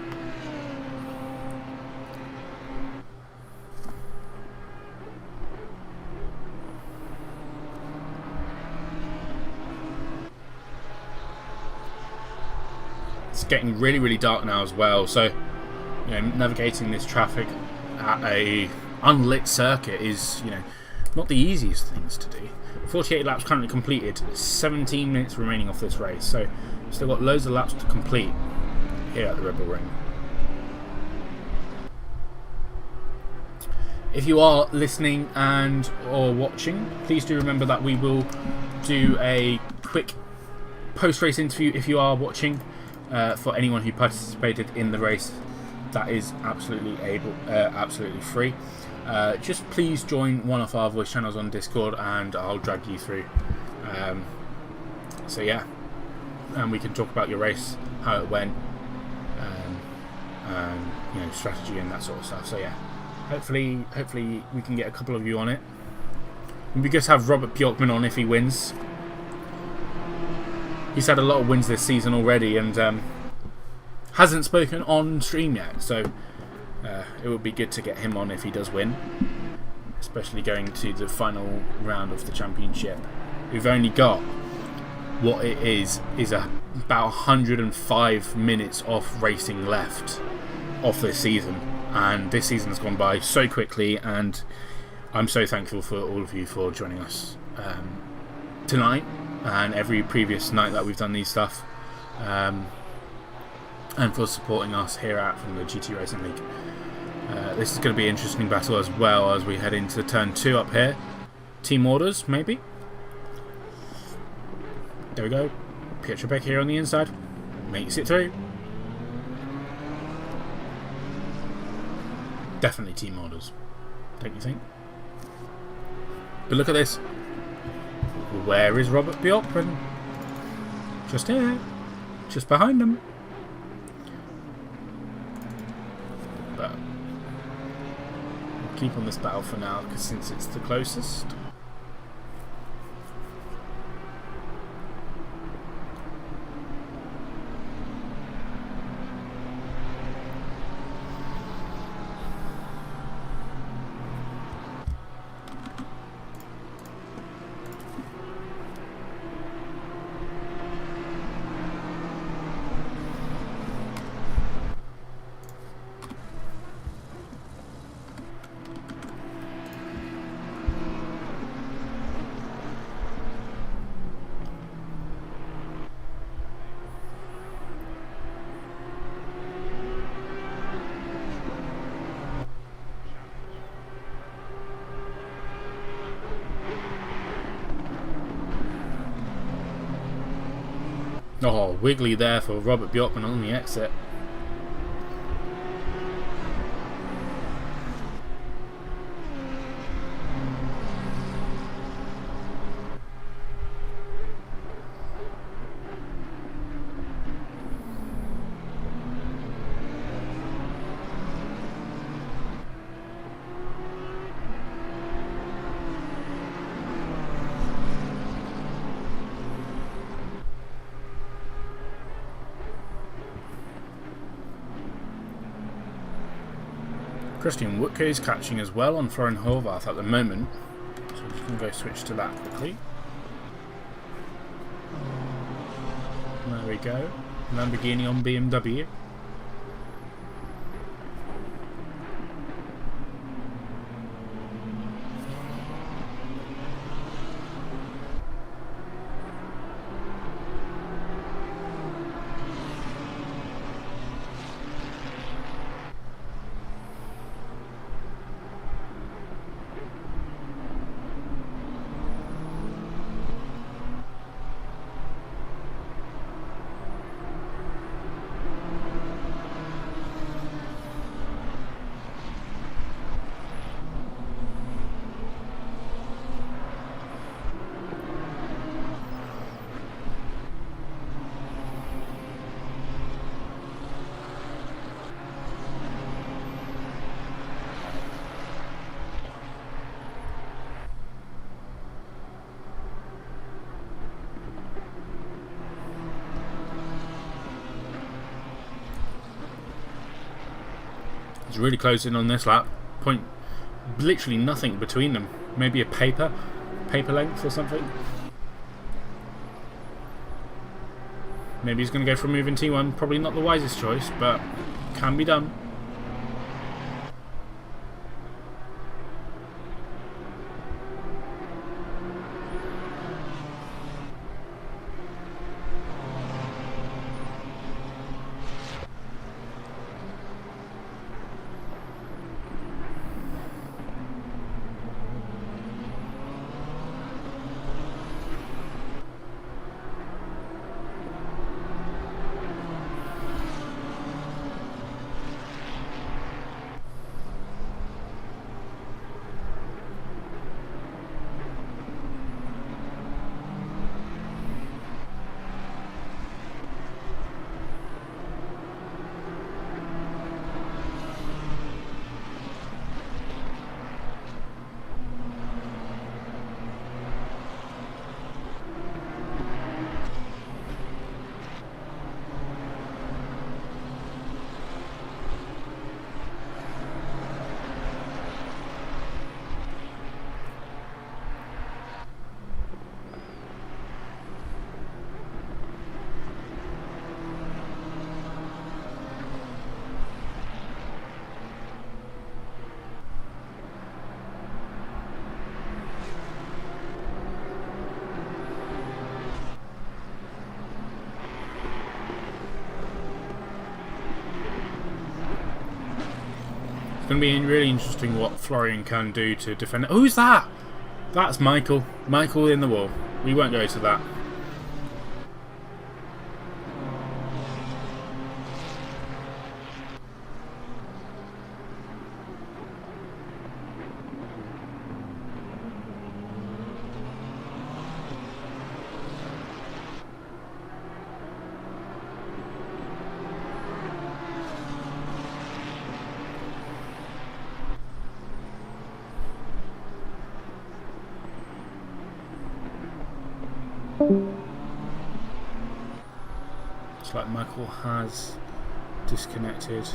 It's getting really, really dark now as well, so you know, navigating this traffic at a unlit circuit is, you know, not the easiest things to do. 48 laps currently completed, 17 minutes remaining off this race, so still got loads of laps to complete here at the Red Bull Ring. If you are listening and or watching, please do remember that we will do a quick post-race interview if you are watching for anyone who participated in the race. That is absolutely free. Just please join one of our voice channels on Discord and I'll drag you through. So yeah, and we can talk about your race, how it went, and you know, strategy and that sort of stuff. So yeah, hopefully we can get a couple of you on it. It'd be good to have Robert Bjorkman on if he wins. He's had a lot of wins this season already and hasn't spoken on stream yet, so it would be good to get him on if he does win, especially going to the final round of the championship. We've only got what it is about 105 minutes of racing left of this season, and this season has gone by so quickly, and I'm so thankful for all of you for joining us tonight and every previous night that we've done these stuff, and for supporting us here at from the GT Racing League. This is going to be an interesting battle as well as we head into turn 2 up here. Team orders, maybe. There we go. Pietro Becchi here on the inside. Makes it through. Definitely team orders, don't you think? But look at this. Where is Robert Bjorkman? Just here. Just behind them. But we'll keep on this battle for now, because since it's the closest. Oh, wiggly there for Robert Bjorkman on the exit. Christian Woodke is catching as well on Florian Horvath at the moment, so we're just going to go switch to that quickly. There we go, Lamborghini on BMW. It's really close in on this lap. Literally nothing between them. Maybe a paper length or something. Maybe he's going to go for a move in T1. Probably not the wisest choice, but can be done. It's going to be really interesting what Florian can do to defend it. Who's that? That's Michael. Michael in the wall. We won't go to that. Looks like Michael has disconnected.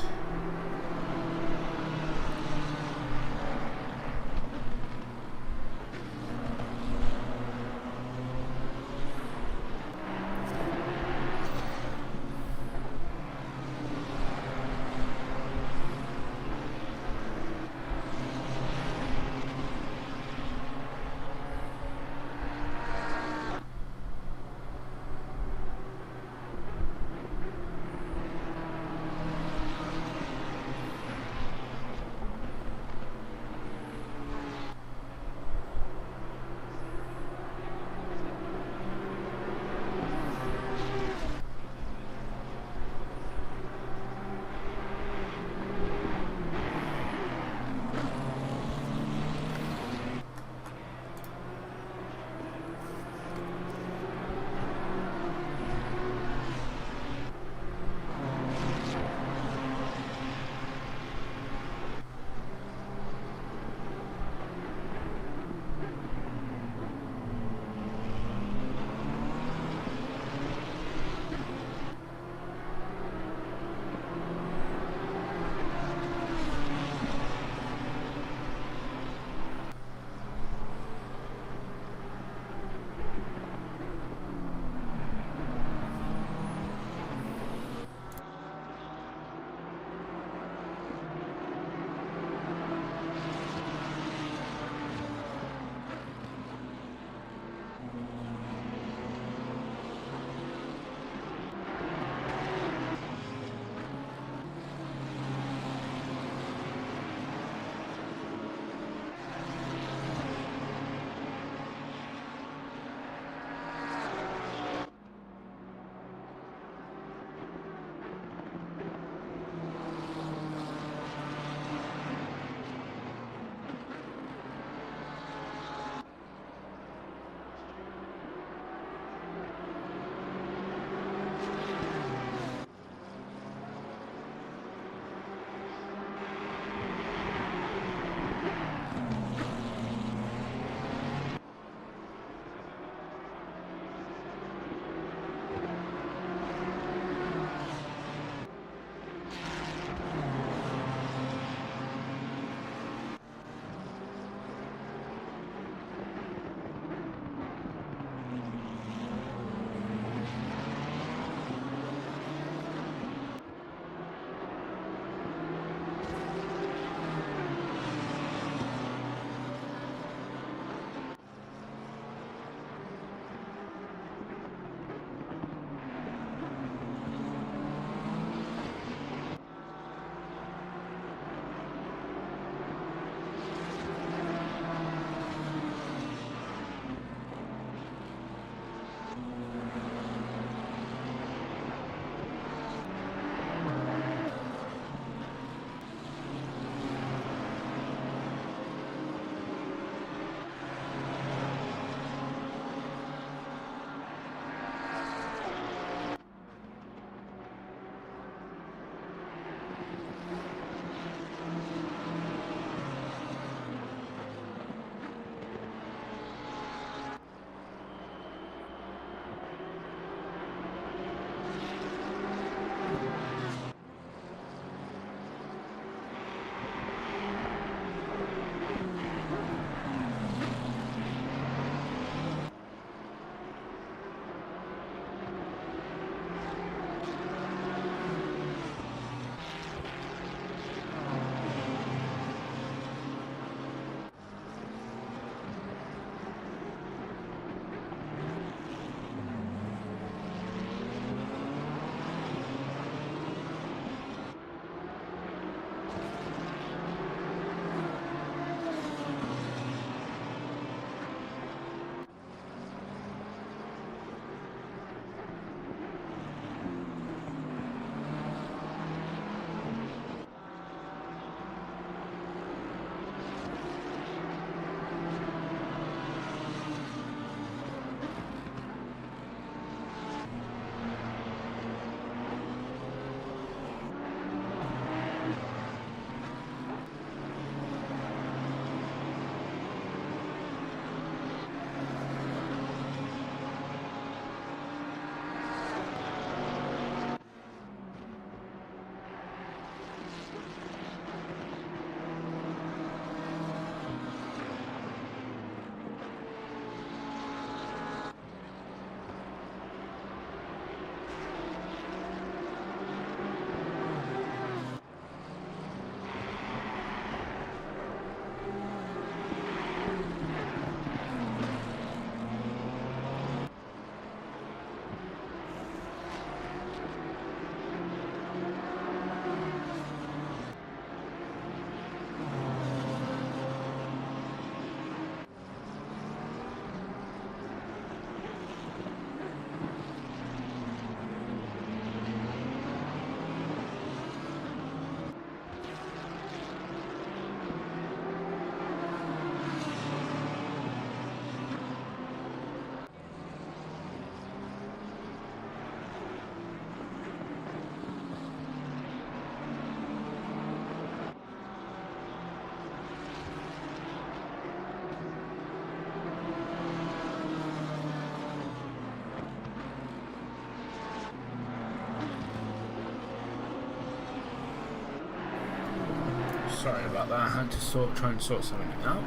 Sorry about that. I had to try and sort something out.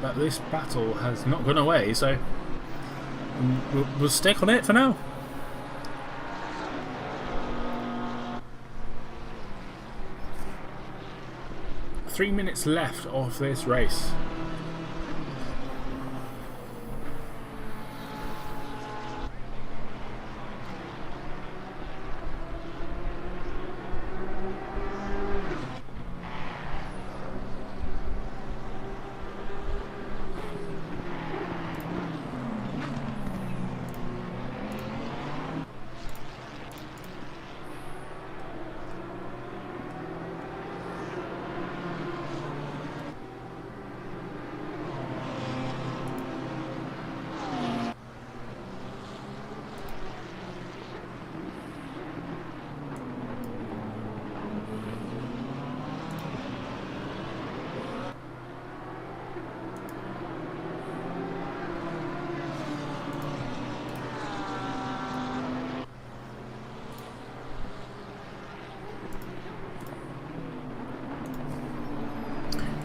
But this battle has not gone away, so we'll stick on it for now. Three minutes left of this race.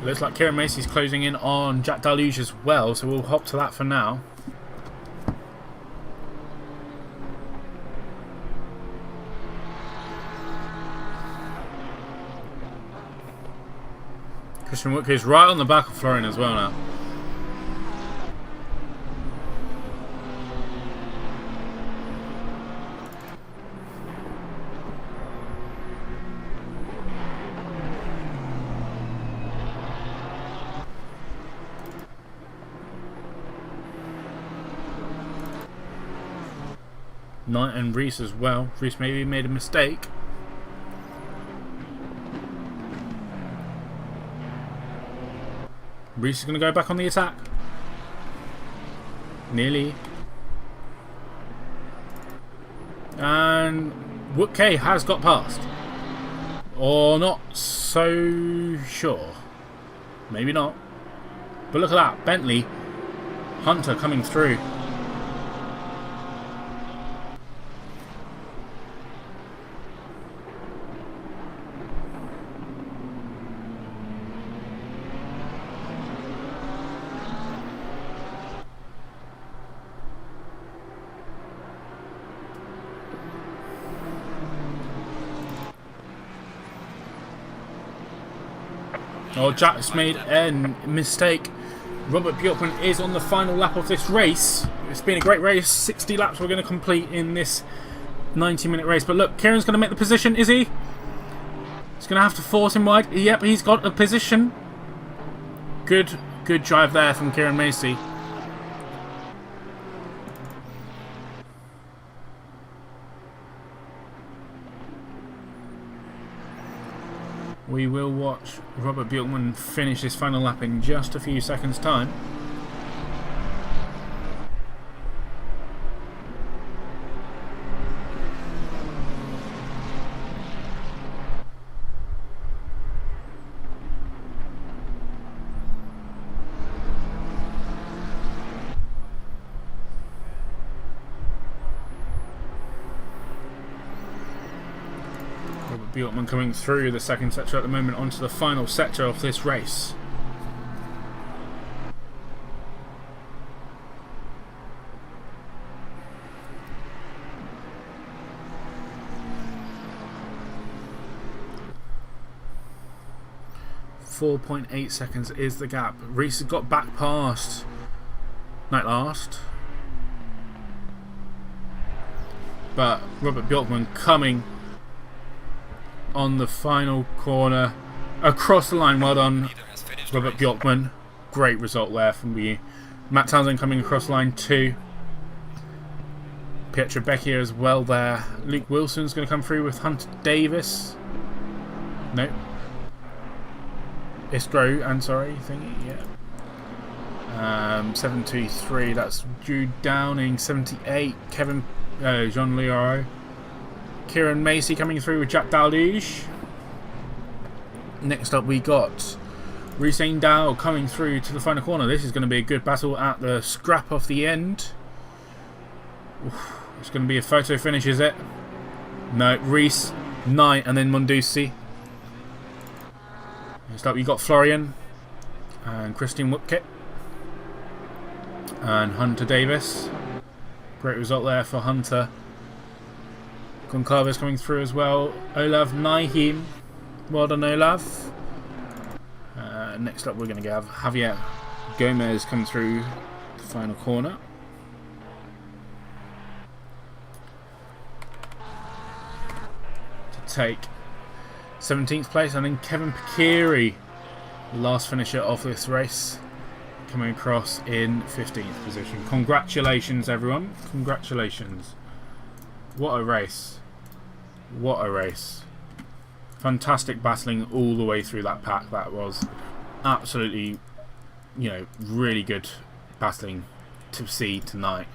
Looks like Kieran Macy's closing in on Jack Deluge as well, so we'll hop to that for now. Christian Woodke is right on the back of Florian as well now. Knight and Reese as well. Reese maybe made a mistake. Reese is going to go back on the attack. Nearly. And Woodke has got past. Or not so sure. Maybe not. But look at that. Bentley. Hunter coming through. Oh, Jack's made a mistake. Robert Bjorkman is on the final lap of this race. It's been a great race. 60 laps we're going to complete in this 90-minute race. But look, Kieran's going to make the position, is he? He's going to have to force him wide. Yep, he's got a position. Good drive there from Kieran Macy. We will watch Robert Bjorkman finish his final lap in just a few seconds' time. Bjorkman coming through the second sector at the moment onto the final sector of this race. .8 seconds is the gap. Reese has got back past Night Last. But Robert Bjorkman coming on the final corner across the line. Well done, Robert Bjorkman. Great result there from you. Matt Townsend coming across the line too. Pietro Becchia as well there. Luke Wilson's going to come through with Hunter Davis. No. Iskro, I'm sorry, thingy, yeah. 723, that's Jude Downing. 78, Kevin Jean Learo. Kieran Macy coming through with Jack Deluge. Next up we got Hussein Dow coming through to the final corner. This is going to be a good battle at the scrap of the end. Oof, it's going to be a photo finish, is it? No, Reese, Knight and then Mundusi. Next up, you got Florian and Christian Whipkit and Hunter Davis. Great result there for Hunter. Goncalves coming through as well. Olav Naihim. Well done, Olav. Next up, we're going to have Javier Gomez come through the final corner. To take 17th place, and then Kevin Pikiri, the last finisher of this race, coming across in 15th position. Congratulations, everyone. Congratulations. What a race. What a race. Fantastic battling all the way through that pack. That was absolutely, really good battling to see tonight.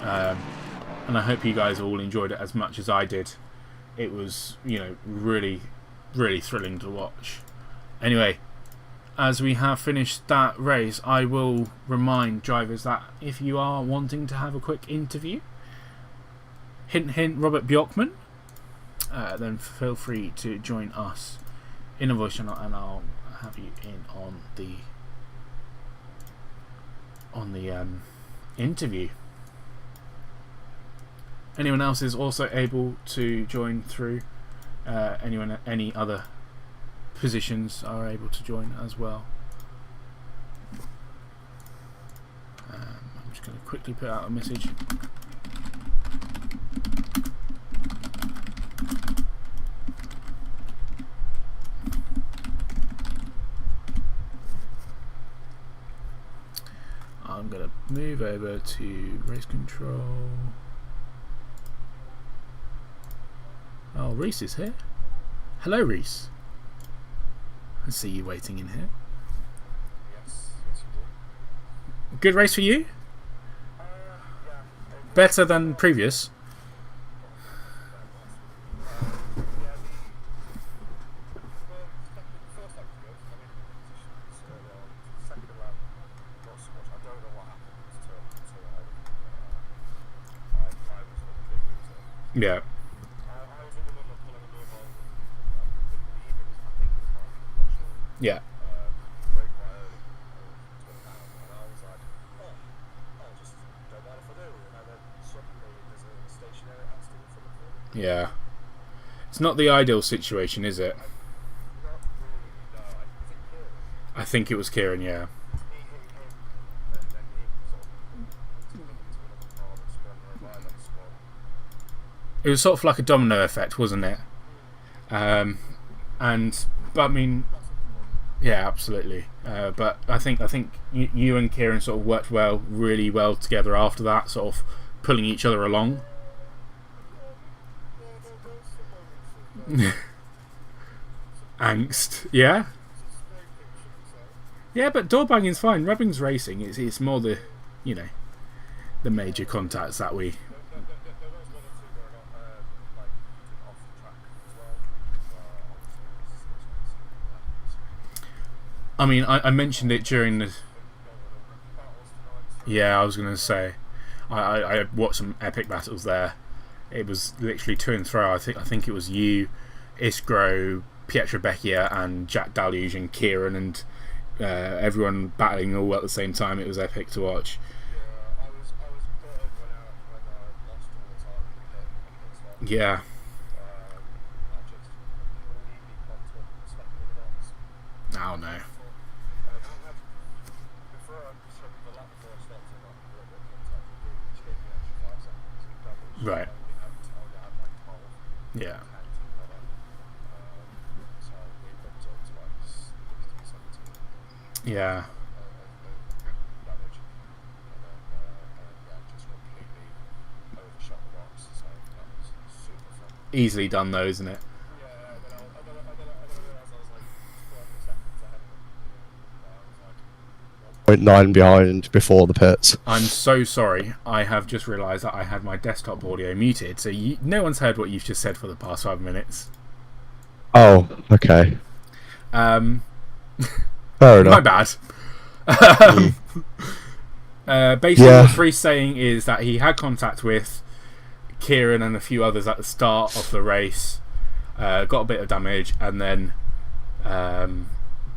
And I hope you guys all enjoyed it as much as I did. It was, really, really thrilling to watch. Anyway, as we have finished that race, I will remind drivers that if you are wanting to have a quick interview, hint hint Robert Bjorkman, then feel free to join us in a voice channel, and I'll have you in on the interview. Anyone else is also able to join through. Any other positions are able to join as well. I'm just going to quickly put out a message. I'm going to move over to race control. Oh, Reese is here. Hello, Reese. I see you waiting in here. Yes, you do. Good race for you? Yeah. Better than previous? Yeah, the first leg was good. I mean, positions early on. Second lap, not so much. I don't know what happened to I was a big loser. Yeah. I was in the middle of pulling a move on. I believe it was, I think it was Mark, I'm not sure. Yeah. Very quite early to it down, and I was like, I'll just don't mind if I do. And then suddenly there's a stationary accident in front of me. Yeah. It's not the ideal situation, is it? Not really, no. I think Kieran. I think it was Kieran, yeah. He hit him, and then he sort of took him into another car that spun her by that spot. It was sort of like a domino effect, wasn't it? But I mean, yeah, absolutely. But I think you and Kieran sort of worked really well together after that, sort of pulling each other along. Angst, yeah. Yeah, but door banging's fine. Rubbing's racing. It's more the the major contacts that we. There was one or two where I got like off the track as well. I mean, I mentioned it during the. Yeah, I was going to say, I watched some epic battles there. It was literally to and fro. I think it was you, Iskro, Pietro Becchia, and Jack Deluge and Kieran and everyone battling all at the same time. It was epic to watch. I was put over when I lost all the time in the pit Yeah. I just completely popped up and stuck me in the box. Oh no. Before I struck the lap before I stopped, I got a little bit of contact with you, which gave me an extra 5 seconds. Right. I only had like 12. Yeah. So we bumped up to like 16, 17 Yeah. damage. And then just completely overshot the box. So that was super fun. Easily done though, isn't it? Yeah, and then I realised I was like 12 seconds ahead of them. I was like 0.9 behind before the pits. I'm so sorry. I have just realised that I had my desktop audio muted, so no one's heard what you've just said for the past 5 minutes. Oh, okay. Fair Fair My enough. bad. Basically, Yeah. what Reese saying is that he had contact with Kieran and a few others at the start of the race, got a bit of damage, and then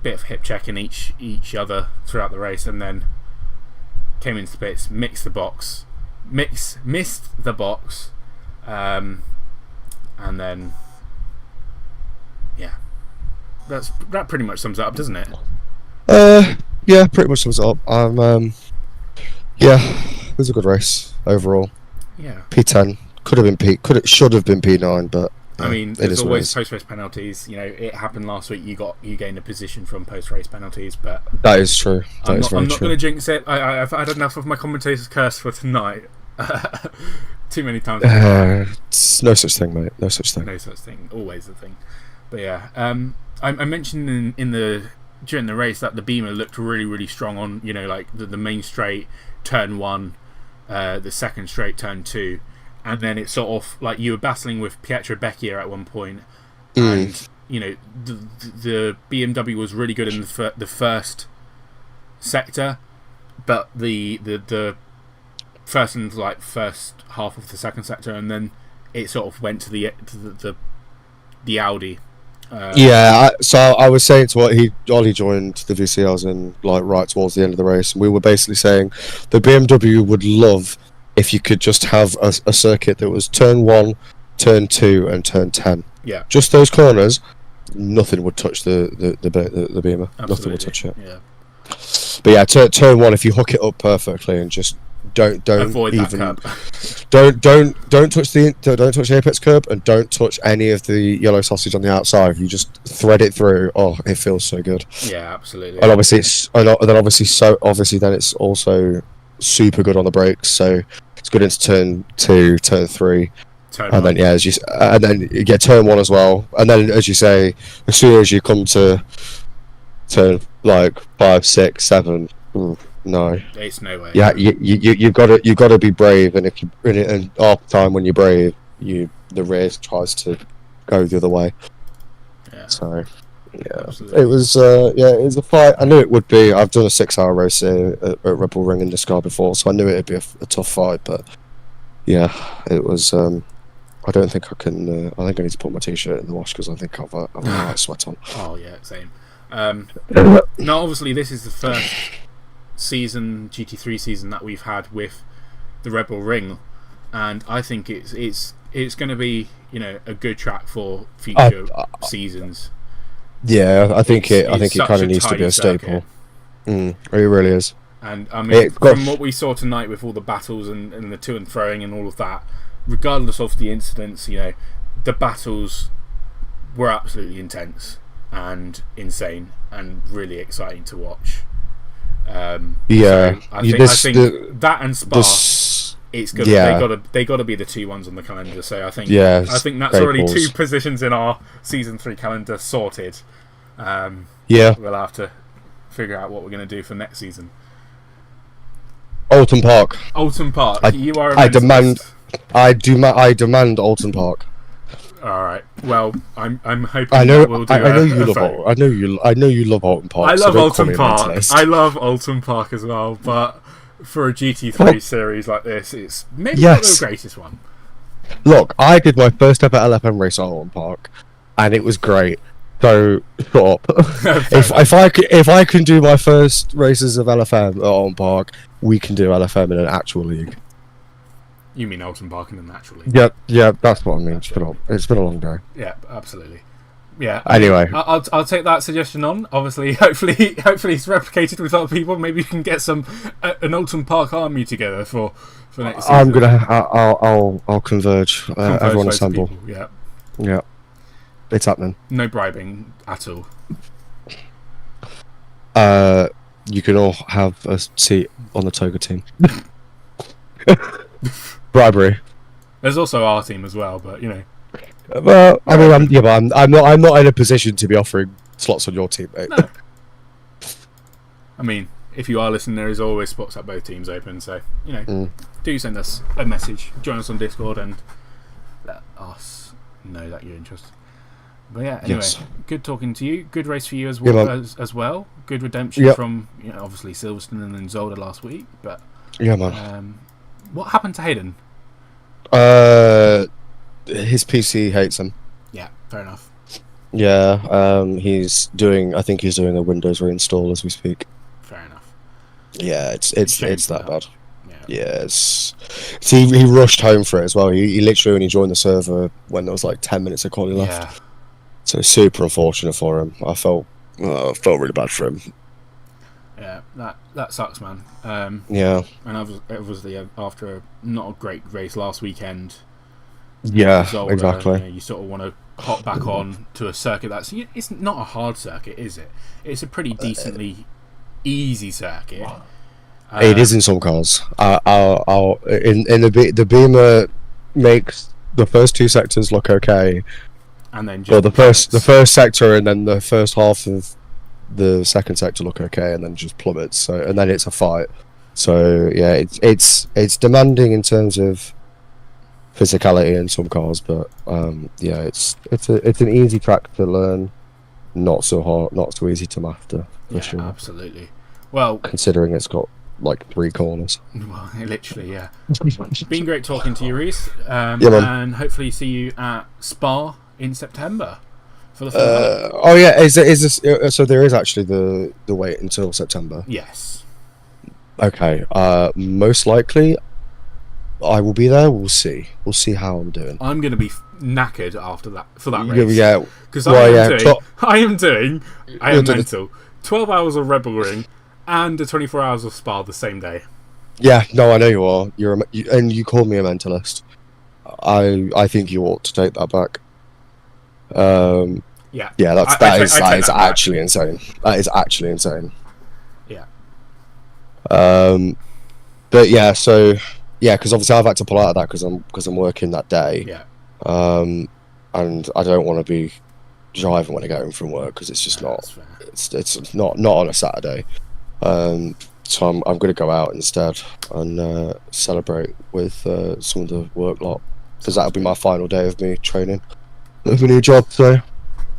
bit of hip checking each other throughout the race, and then came into the pits, missed the box, and then that pretty much sums it up, doesn't it? Yeah, pretty much sums it up. Yeah, it was a good race overall. Yeah. P10 should have been P9, but I mean, it there's is what it always is. post-race penalties. You know, it happened last week. You gained a position from post-race penalties, but That is true. That is very I'm not true. going to jinx it. I've had enough of my commentator's curse for tonight. Too many times. It's no such thing, mate. No such thing. No such thing. Always a thing. But yeah, I mentioned during the race that the Beamer looked really, really strong on, you know, like the main straight, turn 1, the second straight, turn 2. And then it's sort of like you were battling with Pietro Becchia at one point, and you know the BMW was really good in the first sector, but the first half of the second sector, and then it sort of went to the Audi. So I was saying to Ollie joined the VCLs in like right towards the end of the race, and we were basically saying the BMW would love if you could just have a circuit that was turn 1, turn 2, and turn 10. Yeah. Just those corners, nothing would touch the Beamer. Absolutely. Nothing would touch it. Yeah. But yeah, turn 1, if you hook it up perfectly and just don't Avoid that even curb. don't touch the apex curb, and don't touch any of the yellow sausage on the outside. You just thread it through. Oh, it feels so good. Yeah, absolutely. And obviously then it's also super good on the brakes. So it's good into turn 2, turn 3, Turn and one. then you get turn 1 as well. And then, as you say, as soon as you come to turn like 5, 6, 7, no. It's no way. Yeah, you've got to be brave, and if you and half the time when you're brave, the race tries to go the other way. Yeah. So yeah, Absolutely. it was a fight. I knew it would be. I've done a 6-hour race at Red Bull Ring in this car before, so I knew it'd be a tough fight. But yeah, it was. I don't think I can. I think I need to put my t-shirt in the wash because I think I've a light sweat on. Oh yeah, same. Now, obviously, this is the first GT3 season that we've had with the Red Bull Ring, and I think it's going to be, you know, a good track for future seasons. Yeah, I think it It's kind such of needs to be a tidy staple. It really is. And I mean, from what we saw tonight with all the battles and the to and throwing and all of that, regardless of the incidents, you know, the battles were absolutely intense and insane and really exciting to watch. Yeah, so I think that and Spa, it's good. Yeah. They got to be the 2 ones on the calendar. So I think Yes, that's staples. already 2 positions in our season 3 calendar sorted. Yeah, We'll have to figure out what we're going to do for next season. Alton Park. Alton Park. You are. I demand Alton Park. All right. Well, I'm hoping I know. that we'll do I know you a love. vote. I know you love Alton Park. I so love don't call Alton me a Park. mentalist. I love Alton Park as well, but for a GT3 series like this, it's maybe Yes. not the greatest one. Look, I did my first ever LFM race at Alton Park, and it was great. So shut up. if I can do my first races of LFM at Alton Park, we can do LFM in an actual league. You mean Alton Park in the natural league? Yeah, that's what I mean. It's been a long day. Yeah, absolutely. Yeah. Anyway, I'll take that suggestion on. Obviously, hopefully it's replicated with other people. Maybe you can get an Alton Park army together for next season. I'll converge. Everyone loads of assemble. people, yeah. Yeah, it's happening. No bribing at all. You can all have a seat on the Toga team. Bribery. There's also our team as well, but you know. Well, I mean, I'm not in a position to be offering slots on your team, mate. No. I mean, if you are listening, there is always spots at both teams open, so you know, do send us a message, join us on Discord, and let us know that you're interested. But yeah, anyway, Yes. Good talking to you. Good race for you as well. Yeah, as well. Good redemption from, you know, obviously Silverstone and then Zolder last week. But Yeah, man. what happened to Hayden? His PC hates him. Yeah, fair enough. Yeah, he's doing. I think he's doing a Windows reinstall as we speak. Fair enough. Yeah, it's Shame that for bad. Yeah. Yeah, he rushed home for it as well. He literally only joined the server when there was like 10 minutes of calling left. Yeah. So super unfortunate for him. I felt really bad for him. Yeah, that sucks, man. Yeah. And obviously after a not a great race last weekend. Yeah, Zolder, exactly. You sort of want to hop back on to a circuit it's not a hard circuit, is it? It's a pretty decently easy circuit. It is in some cars. The Beamer makes the first two sectors look okay, and then the first sector and then the first half of the second sector look okay, and then just plummets. So and then it's a fight. So yeah, it's demanding in terms of physicality in some cars, but yeah, it's an easy track to learn, not so hard, not so easy to master. For sure. Absolutely. Well, considering it's got like 3 corners. Well, literally, yeah. It's been great talking to you, Reese. Man. And hopefully see you at Spa in September for the finale. Oh yeah, is this so? There is actually the wait until September. Yes. Okay. Most likely, I will be there. We'll see. We'll see how I'm doing. I'm going to be knackered after that for that race. Yeah. Because I am mental. 12 hours of Rebel Ring and 24 hours of Spa the same day. Yeah, no, I know you are. And you called me a mentalist. I think you ought to take that back. Yeah. Yeah, that is actually insane. That is actually insane. Yeah. But yeah, so yeah, because obviously I've had to pull out of that because I'm working that day. Yeah. And I don't want to be driving when I get home from work because it's just it's not on a Saturday. So I'm going to go out instead and celebrate with some of the work lot because that'll be my final day of me training with a new job. So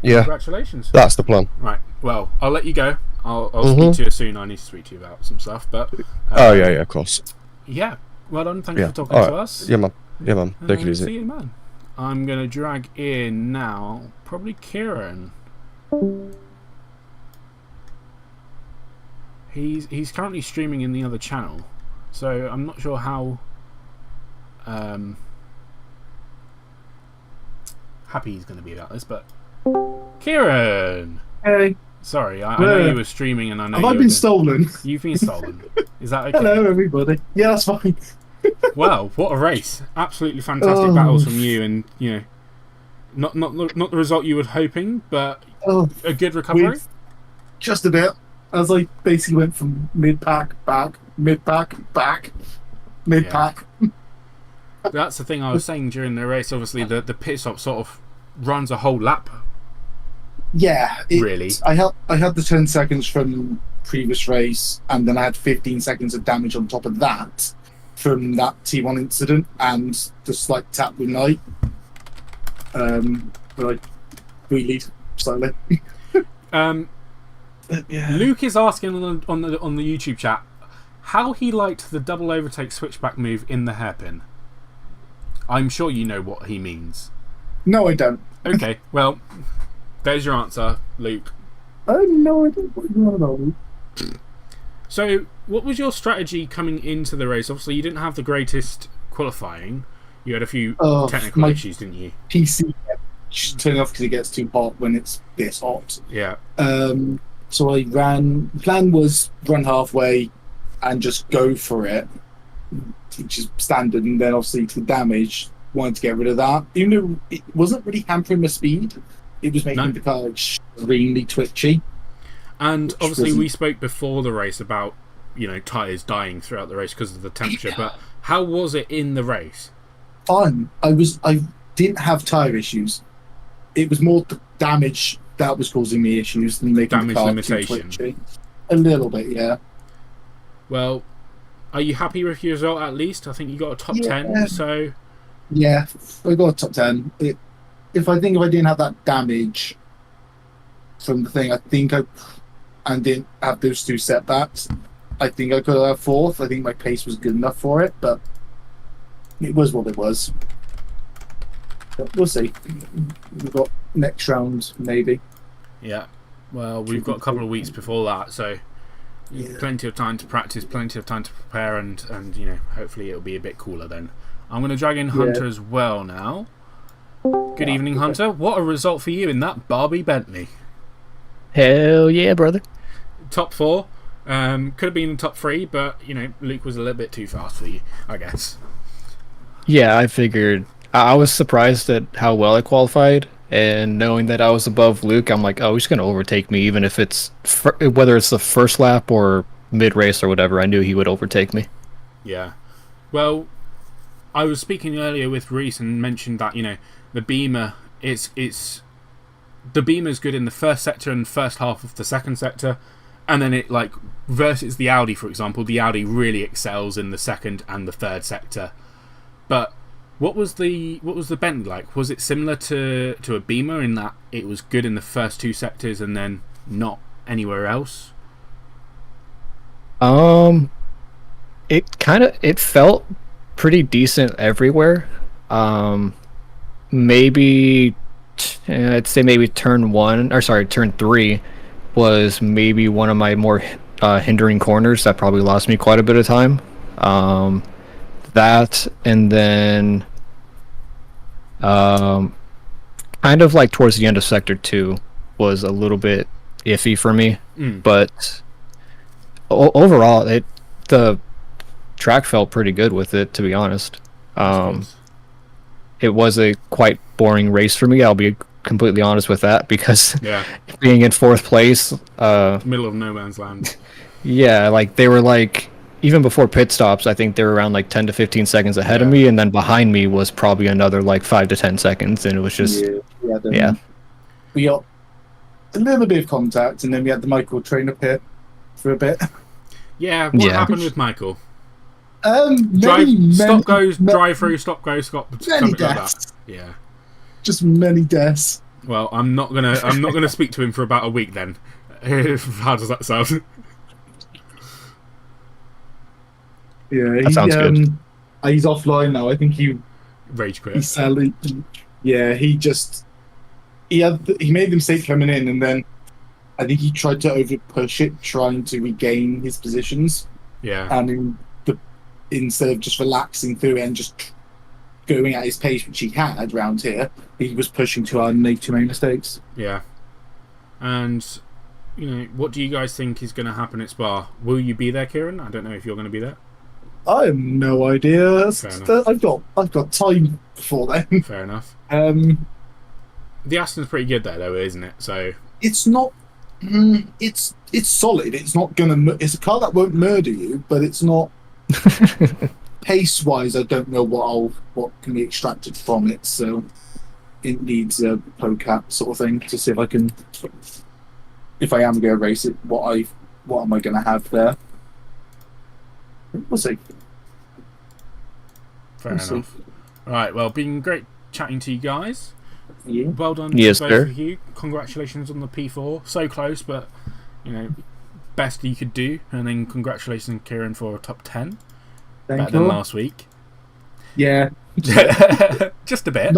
yeah, congratulations. That's the plan. Right. Well, I'll let you go. I'll speak to you soon. I need to speak to you about some stuff. But oh yeah, of course. Yeah. Well done. Thank you for talking to us. Yeah, man. Take it easy. See you, man. I'm gonna drag in now. Probably Kieran. He's currently streaming in the other channel, so I'm not sure how happy he's going to be about this. But Kieran, hey, sorry, I know you were streaming, and I know have I been stolen? You've been stolen. Is that okay? Hello, everybody. Yeah, that's fine. Well, what a race! Absolutely fantastic battles from you, and not the result you were hoping, but a good recovery. Just a bit. As I basically went from mid-pack, back, mid-pack, back, mid-pack. Yeah. That's the thing I was saying during the race. Obviously, the pit stop sort of runs a whole lap. Yeah. Really? I had the 10 seconds from previous race, and then I had 15 seconds of damage on top of that from that T1 incident and the slight tap with Knight. But I really slightly. Yeah. Luke is asking on the YouTube chat how he liked the double overtake switchback move in the hairpin. I'm sure you know what he means. No, I don't. Okay, well, there's your answer, Luke. Oh no, I don't. What you know. So, what was your strategy coming into the race? Obviously, you didn't have the qualifying. You had a few technical issues, didn't you? PC turn off because it gets too hot when it's this hot. Yeah. So I ran. The plan was run halfway and just go for it, which is standard. And then obviously to the damage, wanted to get rid of that. Even though it wasn't really hampering my speed, it was making the car extremely twitchy. And obviously we spoke before the race about tyres dying throughout the race because of the temperature. But how was it in the race? Fun. I didn't have tyre issues. It was more the damage that was causing me issues than making the car limitation. too twitchy. A little bit, yeah. Well, are you happy with your result at least? I think you got a top 10, so... Yeah, I got a top 10. If I didn't have that damage from the thing, and didn't have those 2 setbacks, I think I could have 4th. I think my pace was good enough for it, but it was what it was. But we'll see. We've got next round, maybe. Yeah. Well, we've got a couple of weeks before that, so plenty of time to practice, plenty of time to prepare, and hopefully it'll be a bit cooler then. I'm going to drag in Hunter as well now. Good evening, Hunter. What a result for you in that Barbie Bentley. Hell yeah, brother. Top 4. Could have been top 3, but Luke was a little bit too fast for you, I guess. Yeah, I figured. I was surprised at how well I qualified, and knowing that I was above Luke, I'm like, oh, he's gonna overtake me, even if it's whether it's the first lap or mid race or whatever. I knew he would overtake me. Yeah. Well, I was speaking earlier with Reese and mentioned that the Beamer it's the Beamer's good in the first sector and first half of the second sector, and then it versus the Audi, for example. The Audi really excels in the second and the third sector. But what was the Bentley like? Was it similar to a Beamer in that it was good in the first 2 sectors and then not anywhere else? It felt pretty decent everywhere. Maybe I'd say maybe turn 3 was maybe one of my more hindering corners that probably lost me quite a bit of time. That, and then kind of like towards the end of sector 2 was a little bit iffy for me, but overall the track felt pretty good with it, to be honest. It was a quite boring race for me, I'll be completely honest with that, because being in 4th place, middle of no man's land. Yeah, they were even before pit stops, I think they were around 10 to 15 seconds ahead of me, and then behind me was probably another 5 to 10 seconds, and it was just We got a little bit of contact, and then we had the Michael trainer pit for a bit. Yeah, what happened with Michael? Many, stop goes, drive through, stop goes, stop. Many deaths. Like that. Yeah. Just many deaths. Well, I'm not gonna speak to him for about a week then. How does that sound? Yeah, that sounds good. He's offline now. I think he rage quit. He's sadly, he made the mistake coming in, and then I think he tried to over push it, trying to regain his positions. Yeah. And instead of just relaxing through it and just going at his pace, which he had around here, he was pushing too hard and made too many mistakes. Yeah. And what do you guys think is going to happen at Spa? Will you be there, Kieran? I don't know if you're going to be there. I have no idea. I've got time before then. Fair enough. The Aston's pretty good there, though, isn't it? So it's not. It's solid. It's not gonna. It's a car that won't murder you, but it's not. Pace wise, I don't know what can be extracted from it. So it needs a poke at sort of thing to see if I can. If I am going to race it, what am I going to have there? We'll see. Fair enough. All right. Well, been great chatting to you guys. Yeah. Well done to both of you. Congratulations on the P4. So close, but best you could do. And then congratulations, Kieran, for a top 10. Better than last week. Yeah. Just a bit.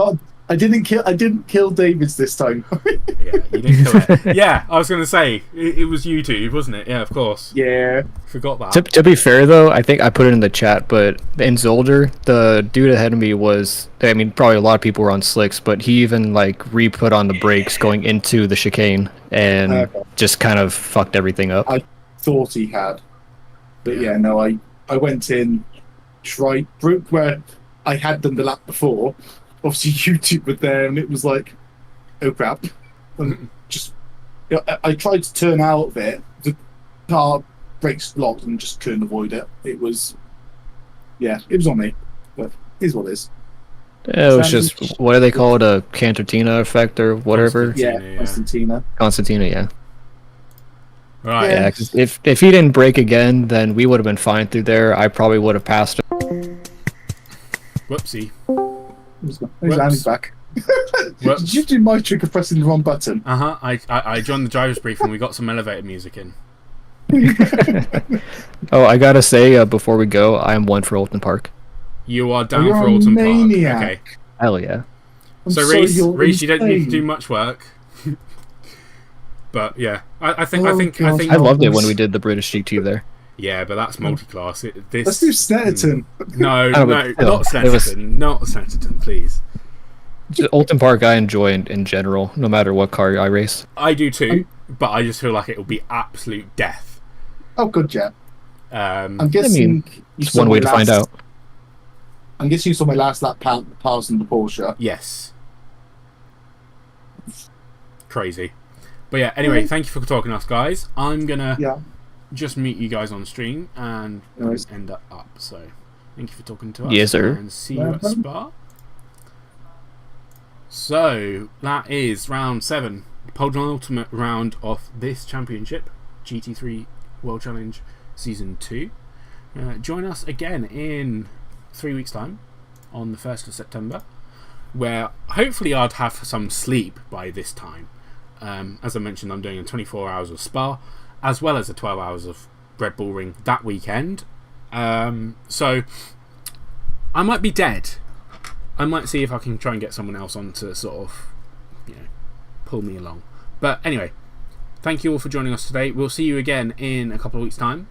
I didn't kill David's this time. Yeah, you didn't kill it. Yeah, I was going to say it was you two, wasn't it? Yeah, of course. Yeah. Forgot that. To be fair though, I think I put it in the chat, but in Zolder, the dude ahead of me was, probably a lot of people were on slicks, but he even re-put on the brakes going into the chicane and just kind of fucked everything up. I thought he had, but I went in, broke where I had done the lap before. Obviously, YouTube were there, and it was like, oh crap. And I tried to turn out of it. The car brakes locked and just couldn't avoid it. It was on me. But it is what it is. Yeah, it was just, what do they call it? A Cantortina effect or whatever? Constantina. Constantina, yeah. Right. Yeah, 'cause if he didn't break again, then we would have been fine through there. I probably would have passed him. Whoopsie. He's back. Did you do my trick of pressing the wrong button? I joined the driver's brief and we got some elevator music in. Oh, I gotta say, before we go, I am one for Alton Park. You are down You're for a Alton Park. maniac. Okay. Hell yeah. I'm So sorry, Reese, you're you don't need to insane. do much work. But yeah, I think Oh, God. I loved it when we did the British GT there. yeah, but that's multi-class. Let's do Snetterton. No, I know, no, but still, not Snetterton, not Snetterton, please. Alton Park I enjoy in general, no matter what car I race. I do too, but I just feel like it will be absolute death. Oh, good, yeah. I'm Um, guessing you It's saw one way my to find last- out. I'm guessing you saw my last lap passing the Porsche. yes. Crazy. But yeah, anyway, thank you for talking to us, guys. I'm gonna Yeah. just meet you guys on stream and Nice. end up. So, thank you for talking to us. Yes, sir. And see you at Spa. So that is round 7, penultimate round of this championship, GT3 World Challenge Season 2. Join us again in 3 weeks' time, on the 1st of September, where hopefully I'd have some sleep by this time. As I mentioned, I'm doing a 24 hours of Spa, as well as a 12 hours of Red Bull Ring that weekend. So I might be dead. I might see if I can try and get someone else on to sort of, pull me along. But anyway, thank you all for joining us today. We'll see you again in a couple of weeks' time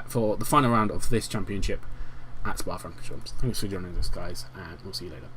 for the final round of this championship at Spa-Francorchamps. Thanks for joining us, guys, and we'll see you later.